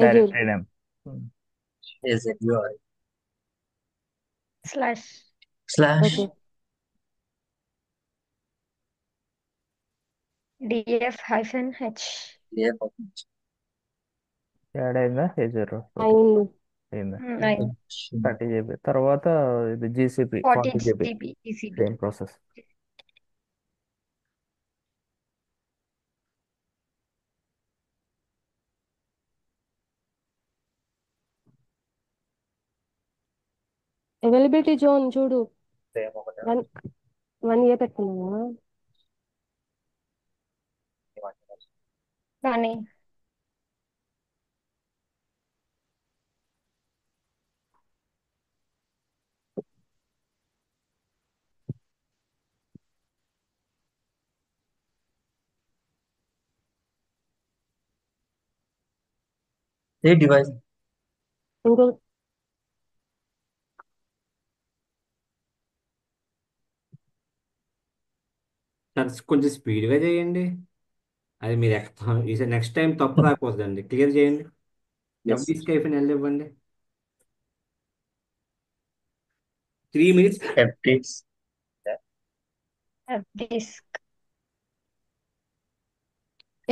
directory name AZURE. Slash. Okay. df-h. Add అయిందా ఎజూర్ అయింది. అయిందా 30 GB. తర్వాత ఇది GCP 40 40 GB. GB ECB. Same process. Availability zone చూడు. 1 year పెట్టుకున్నావా? కానీ ఏ డివైస్? ఇంకో కొంచెం స్పీడ్గా చేయండి. అది మీరు నెక్స్ట్ టైం తప్పు రాకూడదండి. క్లియర్ చేయండి. FD-L ఇవ్వండి. 3 minutes. fdisk.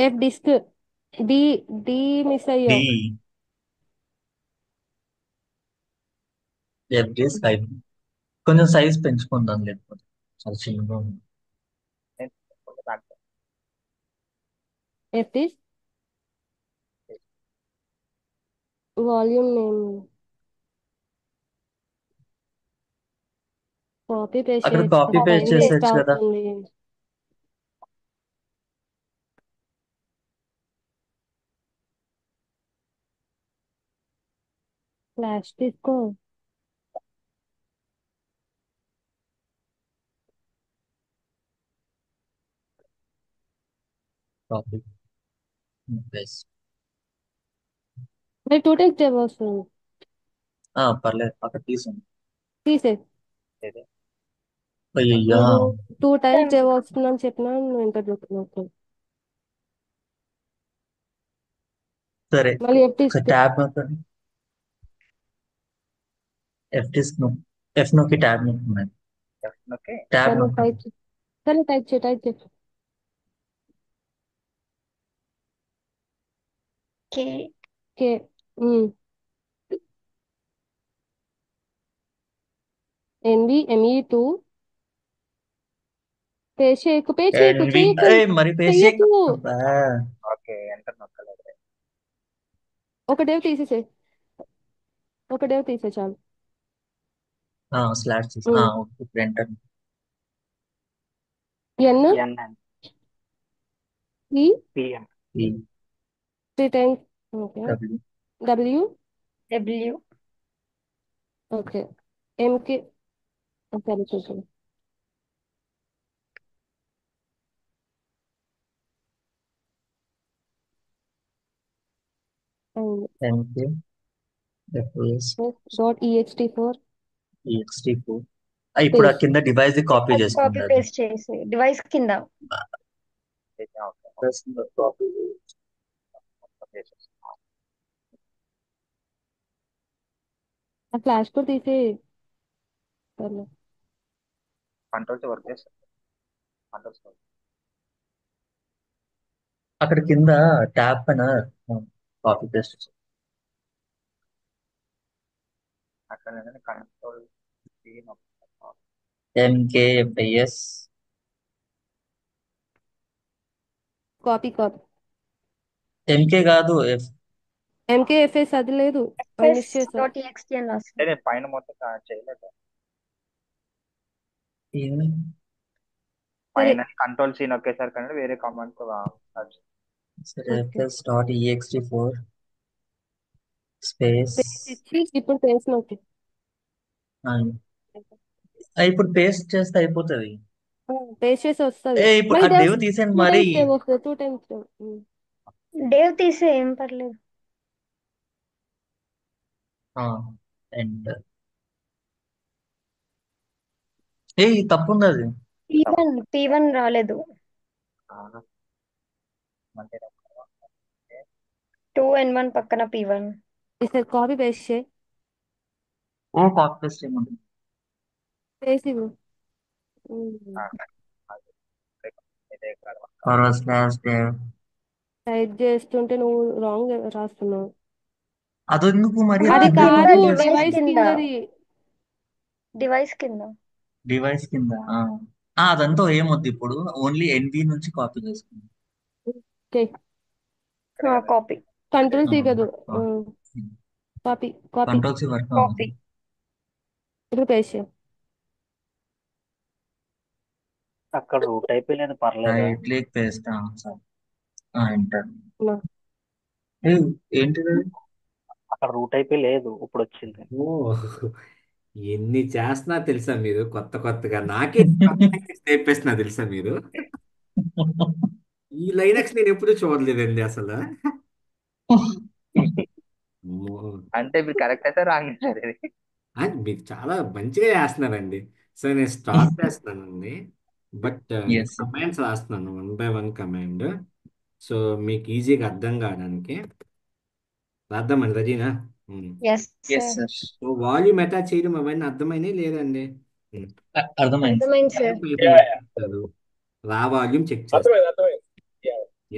F disk D D miss అయ్యో. కొంచెం సైజ్ పెంచుకుందాం, లేకపోతే చాలా చిన్నగా ఉంది. F disk volume name copy paste అక్కడ చేయొచ్చు కాపీ కదా, పేస్ట్ టైం వేస్ట్ చేసేయచ్చు కదా. అవుతుంది. ఫ్లాష్ తీసుకో. కాపీ పేస్ట్ మరి 2 times టేబుల్ వస్తుంది. పర్లేదు, అక్కడ తీసుంది. తీసే. అయ్యయ్యా నువ్వు 2 times డేవ్ వస్తుందని చెప్పినా నువ్వు ఇంకా చెప్తున్నావు. సరే మళ్ళీ ఒక ట్యాబ్ నొక్కండి. ఎఫ్ నొక్కి ట్యాబ్ నొక్కండి. ట్యాబ్ సరే నొక్కండి. టైప్ సరే టైప్ చేయి. కే కే NVMe2 పేస్ట్ చేయకు మరి పేస్ట్ చెయ్యకు. నొక్కలేదు. ఒక డేవ్ తీసేసే చాలు. స్లాష్ చేసి ఓకే ఇప్పుడు enter. N NN E PM 3 times. Okay. W W okay. MK సరే చూసాను. MK FS .ext4 ext4. ఇప్పుడు ఆ కింద డివైస్ కాపీ కాపీ చేసుకుంటారు. పేస్ట్ చేసి డివైస్ కింద ఆ ఫ్లాష్ కూడా తీసే. సర్లే. అక్కడ కింద ట్యాబ్ పైన కాపీ పేస్ట్ ఎంకేఎఫ్ఐఎస్ కాపీ ఎంకే కాదు MKFS అది లేదు. అది మిస్ చేసా. .txt అని రాస్తుంది. సరే ఎఫ్ఎస్.ext4 స్పేస్ పేస్ట్ ఇచ్చి ఇప్పుడు పేస్ట్ నొక్కి. ఇప్పుడు పేస్ట్ చేస్తే అయిపోతుంది. పేస్ట్ చేసి వస్తుంది. ఇప్పుడు ఆ డేవ్ తీసేయండి మరి. 2 times డేవ్ తీసే ఏం పర్లేదు. ఎంటర్. తప్పు ఉంది అది. P1 రాలేదు. 2N1 పక్కన P1. కాపీ పేస్ట్ చేయి. కాపీ పేస్ట్ చేయమంది. పేస్ట్ ఇవ్వు. టైప్ చేస్తుంటే నువ్వు రాంగ్ రాస్తున్నావు. అదెందుకు మరి? అది కాదు డివైస్ కింద డివైస్ కింద అదంతా ఏమొద్దు ఇప్పుడు. ఓన్లీ ఎన్వి నుంచి కాపీ చేసుకుందాం. కాపీ కంట్రోల్ తీయదు. కాపీ కంట్రోల్స్ వర్క్ కాపీ ఇప్పుడు పేస్ట్ చేయి. అక్కడ రూట్ అయిపోయలేదు, పర్లేదు. Right paste enter. ఏంటిది? అక్కడ రూట్ అయిపోయలేదు, ఇప్పుడు వచ్చింది. ఓ ఎన్ని చేస్తున్నా తెలుసా మీరు? కొత్తగా నాకే నేర్పేస్తున్నా తెలుసా మీరు? ఈ లైనక్స్ నేను ఎప్పుడు చూడలేదండి అసలు. అంటే మీరు కరెక్ట్ అయితే రాంగ్ సార్ ఇది. మీరు చాలా మంచిగా చేస్తున్నారండి. సో నేను స్టాప్ చేస్తున్నానండి. బట్ కమాండ్స్ రాస్తున్నాను 1 by 1 కమాండ్. సో మీకు ఈజీగా అర్థం కావడానికి రాద్దామండి. రజీనా? సో వాల్యూమ్ అటాచ్ చేయడం అవన్నీ అర్థమైనా లేదండి? రా వాల్యూమ్ చెక్ చేస్తాను.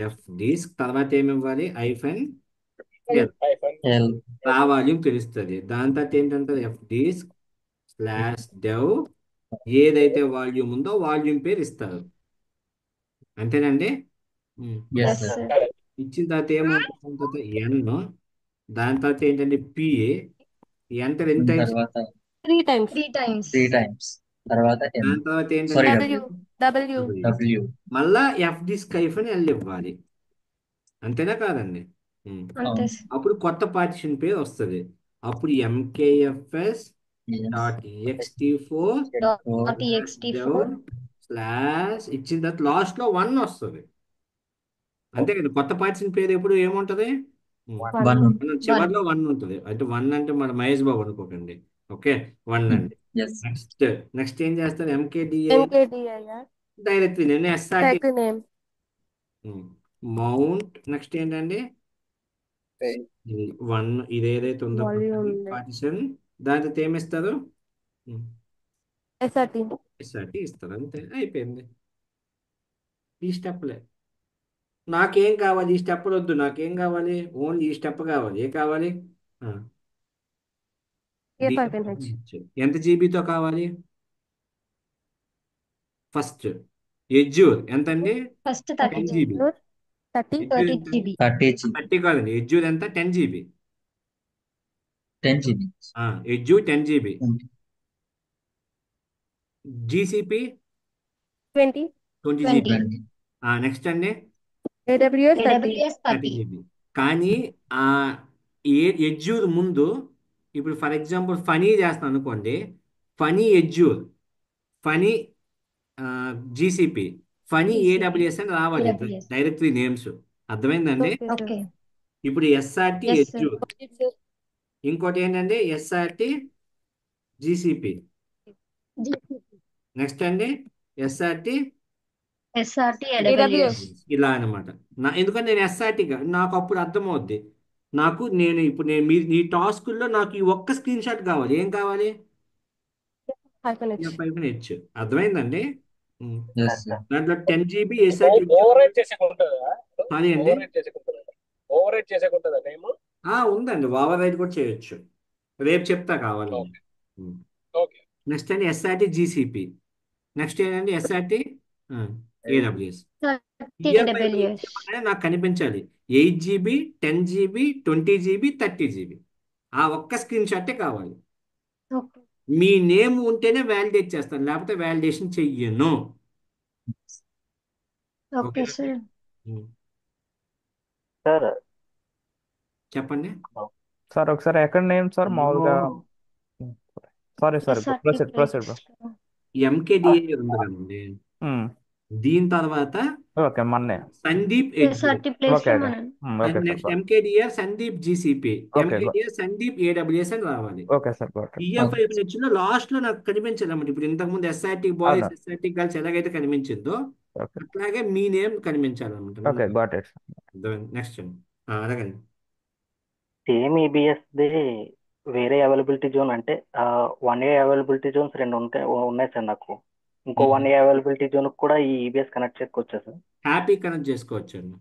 ఎఫ్ డిస్క్ తర్వాత ఏమి ఇవ్వాలి? ఐఫన్ రా వాల్యూమ్ తెలుస్తుంది. దాని తర్వాత ఏంటంటే ఎఫ్ డిస్క్ /dev ఏదైతే వాల్యూమ్ ఉందో వాల్యూమ్ పేరు ఇస్తారు. అంతేనండి? ఇచ్చిన తర్వాత ఏమంటుంది? ఎన్. దాని తర్వాత ఏంటంటే పిఏ. ఎంటర్ ఎన్ని టైమ్స్? 3 times. తర్వాత దాని తర్వాత ఏంటంటే W. మళ్ళా ఎఫ్ డిస్క్ ఐఫన్ ఎల్ ఇవ్వాలి. అంతేనా కాదండి? అప్పుడు కొత్త పార్టిషన్ పేరు వస్తుంది. అప్పుడు MKFS.ext4 ఇచ్చిన తర్వాత లాస్ట్ లో 1 వస్తుంది. అంతే కదా? కొత్త పార్టిషన్ పేరు ఎప్పుడు ఏముంటది? చివరిలో 1 ఉంటుంది. అంటే 1 అంటే మన మహేష్ బాబు అనుకోకండి. ఓకే, 1 అండి. ఎస్. నెక్స్ట్ నెక్స్ట్ ఏం చేస్తారు? ఎంకేడిఏ MKDIR. డైరెక్టరీ నేను SRT Directory name. Mount. Next ఏంటండి? వన్ ఇది ఏదైతే ఉందో Volume. పార్టిషన్ దాంట్లో ఏమిస్తారు? SRT. ఎస్ఆర్టి ఇస్తారు, అంతే అయిపోయింది. ఈ స్టెప్లే. నాకేం కావాలి? ఈ స్టెప్పులు వద్దు, నాకేం కావాలి? ఓన్లీ ఈ స్టెప్ కావాలి. ఏ కావాలి? A5NH. ఎంత జీబీతో కావాలి? ఫస్ట్ ఎజ్యూర్ ఎంతండి? First 10 30 GB. 30. 30 GB. 30 GB. 30 కాదండి, ఎజ్యూర్ ఎంత? 10 GB. 10 GB. Azure 10 GB. GCP 20. 20 20. GB. Next అండి AWS 30. AWS 30 30. జీబీ. కానీ ఆ ఎజ్యూర్ ముందు ఇప్పుడు ఫర్ ఎగ్జాంపుల్ ఫనీ చేస్తాను అనుకోండి, ఫనీ ఎజ్యూర్, ఫనీ జీసీపీ, ఫనీ GCP. ఏడబ్ల్యూఎస్ అని రావాలి AWS. Directory names. అర్థమైందండి? Okay, sir. Okay. ఇప్పుడు SRT Yes, sir. Azure, Okay, sir. ఇంకోటి ఏంటంటే ఎస్ఆర్టి జీసీపీ, GCP. నెక్స్ట్ అండి ఎస్ఆర్టి SRT AWS. AWS. ఇలా అనమాట. ఎందుకంటే నేను ఎస్ఆర్టి నాకు అప్పుడు అర్థమవుద్ది. నేను ఈ టాస్కుల్లో నాకు ఈ ఒక్క స్క్రీన్ షాట్ కావాలి. ఏం కావాలి? -H. F5H. అర్థమైందండి? Yes, sir. దాంట్లో 10 జీబీ ఎస్ఆర్టి. ఓవర్ రైట్ చేసేకుంటుందా? సారీ అండి, ఓవర్ రైట్ చేసేకుంటుందా? ఓవర్ రైట్ చేసేకుంటుందా టైమ్? ఉందండి, ఓవర్ రైట్ కూడా చేయొచ్చు. రేపు చెప్తా కావాలి. ఓకే. ఓకే. నెక్స్ట్ అండి ఎస్ఆర్టి జీసీపీ, నెక్స్ట్ ఏంటండి ఎస్ఆర్టి ఏడబ్ల్యూఎస్. 30 AWS. నాకు కనిపించాలి 8 జీబీ, 10 జీబీ, 20 జీబీ, 30 జీబీ. ఆ ఒక్క స్క్రీన్ షాటే కావాలి. Okay. మీ నేమ్ ఉంటేనే వ్యాలిడేట్ చేస్తాను, లేకపోతే వ్యాలిడేషన్ చెయ్యను. Okay, sir. సార్ చెప్పండి. సార్ ఒకసారి ఎక్కడ నేమ్ సార్ మామూలుగా? Sorry SRT proceed plates. MKDA ఉంది కదండి, దీని తర్వాత ఓకే మన్నే. సందీప్ SRT place ఓకే లో ఓకే మనం okay next sir. MKDR Sandeep GCP, okay MKDR Sandeep AWS అని రావాలి. ఓకే సార్ ఈఎఫ్ఐహెచ్ లో లాస్ట్ లో నాకు కనిపించాలి అన్నమాట. ఇప్పుడు ఇంతకు ముందు ఎస్ఆర్టీ బాయ్స్, అవును. ఎస్ఆర్టీ గర్ల్స్ ఎలాగైతే కనిపించిందో ఓకే అట్లాగే మీ నేమ్ కనిపించాలన్నమాట. Okay got it. నెక్స్ట్ అడగండి. సేమ్ ది వేరే అవైలబిలిటీ జోన్ అంటే 1A అవైలబిలిటీ జోన్స్ 2 ఉన్నాయి సార్ నాకు. ఇంకో 1A అవైలబిలిటీ జోన్ కూడా ఈ ఈబిఎస్ కనెక్ట్ చేసుకోవచ్చా సార్? హ్యాపీ కనెక్ట్ చేసుకోవచ్చు అండి.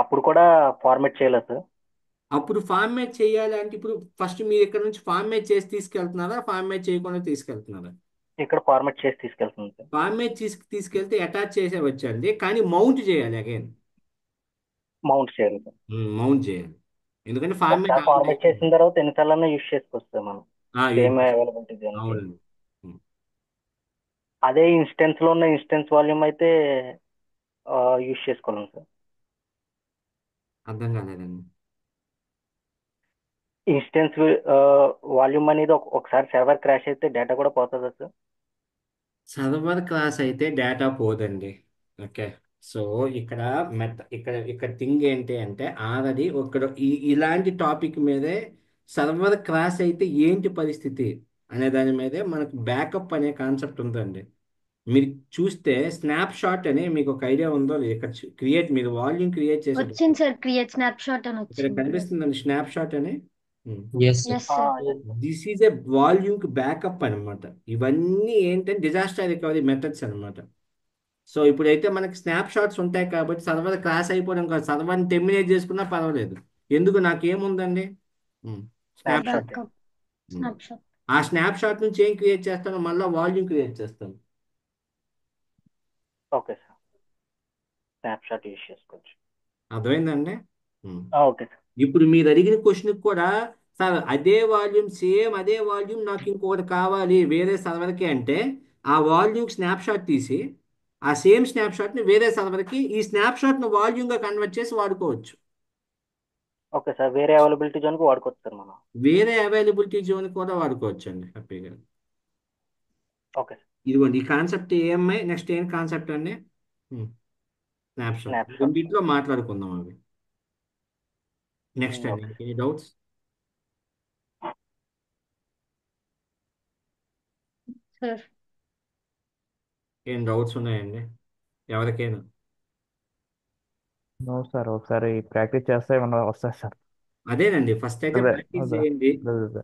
అప్పుడు కూడా ఫార్మేట్ చేయలేదు సార్? అప్పుడు ఫార్మేట్ చేయాలి అంటే ఇప్పుడు ఫస్ట్ మీరు ఇక్కడ నుంచి ఫార్మేట్ చేసి తీసుకెళ్తున్నారా, ఫార్మేట్ చేయకుండా తీసుకెళ్తున్నారా? ఇక్కడ ఫార్మేట్ చేసి తీసుకెళ్తుంది సార్. ఫార్మేట్ తీసుకెళ్తే అటాచ్ చేసే వచ్చండి, కానీ మౌంట్ చేయాలి అగైన్. మౌంట్ చేయాలి సార్. మౌంట్ చేయాలి, ఎందుకంటే ఒకసారి ఫార్మేట్ చేసిన తర్వాత ఎన్నిసార్లు యూజ్ చేసుకోవచ్చు సార్ మనం సేమ్ అవైలబిలిటీ జోన్. అవునండి. అదే ఇన్స్టెన్స్ లో ఉన్న ఇన్స్టెన్స్ వాల్యూమ్ అయితే యూజ్ చేసుకోలేము సార్. అర్థం కాలేదండి. ఇన్స్టెన్స్ వాల్యూమ్ అనేది ఒకసారి సర్వర్ క్రాష్ అయితే డేటా కూడా పోతుందా సార్? సర్వర్ క్లాస్ అయితే డేటా పోదండి. ఓకే, సో ఇక్కడ ఇక్కడ థింగ్ ఏంటి అంటే ఆల్రెడీ ఇలాంటి టాపిక్ మీదే సర్వర్ క్లాస్ అయితే ఏంటి పరిస్థితి అనే దాని మీదే మనకు బ్యాకప్ అనే కాన్సెప్ట్ ఉందండి. మీరు చూస్తే స్నాప్ షాట్ అని మీకు ఒక ఐడియా ఉందో లేదు? ఇక్కడ మీరు వాల్యూమ్ క్రియేట్ చేసే వచ్చింది సార్, క్రియేట్ స్నాప్ షాట్ అని ఇక్కడ వచ్చింది. కనిపిస్తుందండి స్నాప్ షాట్ అని. Yes, sir. Yes, sir. This is a volume backup అనమాట. ఇవన్నీ ఏంటంటే డిజాస్టర్ రికవరీ మెథడ్స్ అనమాట. సో ఇప్పుడైతే మనకి స్నాప్ షాట్స్ ఉంటాయి కాబట్టి సర్వర్ క్రాష్ అయిపోవడం కాదు, సర్వర్ని టెర్మినేట్ చేసుకున్నా పర్వాలేదు. ఎందుకు నాకేముందండి snapshot. Backup. Snap shot. ఆ స్నాప్ షాట్ నుంచి ఏం క్రియేట్ చేస్తాను? మళ్ళీ వాల్యూమ్ క్రియేట్ చేస్తాను. Okay sir, snapshot use చేసుకోవచ్చు. అర్థమైందండి? Okay sir. ఇప్పుడు మీరు అడిగిన క్వశ్చన్ కూడా సార్ అదే వాల్యూమ్, సేమ్ అదే వాల్యూమ్ నాకు ఇంకొకటి కావాలి వేరే సర్వర్కి అంటే ఆ వాల్యూమ్ స్నాప్ షాట్ తీసి ఆ సేమ్ స్నాప్ షాట్ని వేరే సర్వర్కి ఈ స్నాప్ షాట్ను వాల్యూమ్గా కన్వర్ట్ చేసి వాడుకోవచ్చు. ఓకే సార్, వేరే అవైలబిలిటీ జోన్కి వాడుకోవచ్చు సార్ మనం. వేరే అవైలబిలిటీ జోన్ కూడా వాడుకోవచ్చు అండి హ్యాపీగా. Okay sir. ఇదిగోండి ఈ కాన్సెప్ట్ ఏఎంఐ. నెక్స్ట్ ఏం కాన్సెప్ట్ అండి? Snap shot. రెండింటిలో మాట్లాడుకుందాం అవి. నెక్స్ట్ అండి, ఎనీ డౌట్స్? సార్ ఏం డౌట్స్ ఉన్నాయండి ఎవరికైనా? నో సార్, ఒకసారి ప్రాక్టీస్ చేస్తే ఏమన్నా వస్తాయి సార్. అదేనండి, ఫస్ట్ అయితే అదే ప్రాక్టీస్ అదే చేయండి. అదే.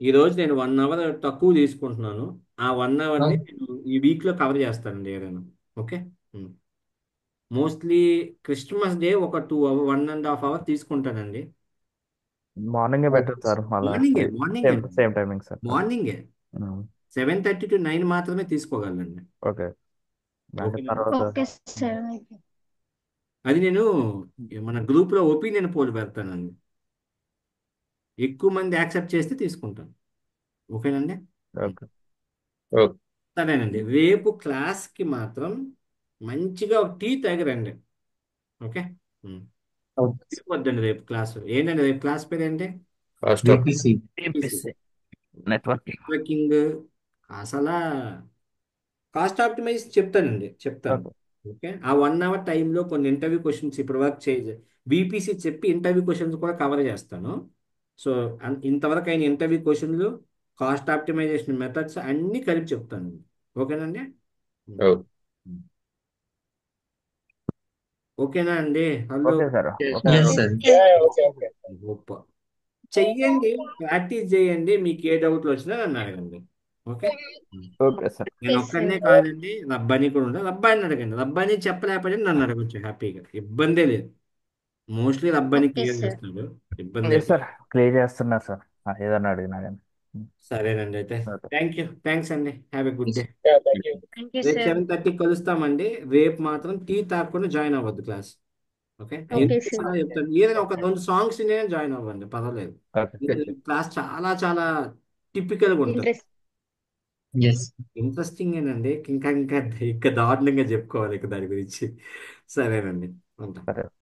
ఈ రోజు నేను 1 అవర్ తక్కువ తీసుకుంటున్నాను. ఆ 1 అవర్ని నేను ఈ వీక్లో కవర్ చేస్తానండి ఏదైనా. ఓకే. మోస్ట్లీ క్రిస్మస్ డే ఒక 2 అవర్ 1.5 అవర్ తీసుకుంటానండి. మార్నింగే ఓకే బెటర్ సార్, మళ్ళా మార్నింగే సేమ్ మార్నింగే సేమ్ టైమింగ్ సార్. మార్నింగే 7:30 to 9 మాత్రమే తీసుకోగలండి. ఓకే. అంటే ఓకేనండి. తర్వాత ఓకే సార్. అది నేను మన గ్రూప్లో ఒపీనియన్ పోల్ పెడతానండి. ఎక్కువ మంది యాక్సెప్ట్ చేస్తే తీసుకుంటాను. ఓకేనండి. ఓకే. ఓకే సరేనండి, రేపు క్లాస్కి మాత్రం మంచిగా ఒక టీ తాగిరండి. ఓకే. వద్దండి రేపు క్లాస్ ఏంటండి, రేపు క్లాస్ పేరు ఏంటి? First of BPC. MPC networking. Networking. అసలు కాస్ట్ ఆప్టిమైజ్ చెప్తాను. ఓకే. ఓకే. ఆ 1 అవర్ టైంలో కొన్ని ఇంటర్వ్యూ క్వశ్చన్స్ ఇప్పుడు వర్క్ చేయ బీపీసీ చెప్పి ఇంటర్వ్యూ క్వశ్చన్స్ కూడా కవర్ చేస్తాను. సో ఇంతవరకు అయిన ఇంటర్వ్యూ క్వశ్చన్లు, కాస్ట్ ఆప్టిమైజేషన్ మెథడ్స్ అన్నీ కలిపి చెప్తాను. ఓకేనండి. ఓకే ఓకేనా అండి? Hello. Okay sir. Okay yes sir. Sir. Okay okay. గొప్ప. చెయ్యండి, ప్రాక్టీస్ చేయండి. మీకు ఏ డౌట్లు వచ్చినా నన్ను అడగండి. ఓకే. Okay sir. నేను ఓకే ఒక్కడనే సార్. కాదండి, రబ్బాని కూడా ఉంటా. రబ్బాయిని అడగండి, రబ్బాని చెప్పలేకపోతే నన్ను అడగచ్చు హ్యాపీగా, ఇబ్బందే లేదు. Mostly Rabbani okay clear sir. చేస్తాడు, ఇబ్బంది ఎస్ సార్, క్లియర్ చేస్తున్నారు సార్. ఏదన్నా అడిగినా కానీ. సరేనండి. అయితే ఓకే. థ్యాంక్స్ అండి. Have a good day. Thank you. Thank you రేపు సార్. 7:30 కలుస్తామండి. రేపు మాత్రం టీ తాగకుండా జాయిన్ అవ్వద్దు క్లాస్. ఓకే. ఓకే ఎందుకు సార్. చెప్తాను, ఏదైనా ఒక 2 సాంగ్స్ నేను జాయిన్ అవ్వండి, పర్వాలేదు. ఓకే. క్లాస్ చాలా చాలా టిపికల్గా ఉంటుంది. ఇంట్రెస్ట్. ఎస్. ఇంట్రెస్టింగ్ ఏనండి. ఇంకా ఇంకా ఇంకా దారుణంగా చెప్పుకోవాలి ఇక దాని గురించి. సరేనండి, ఉంటా. సరే.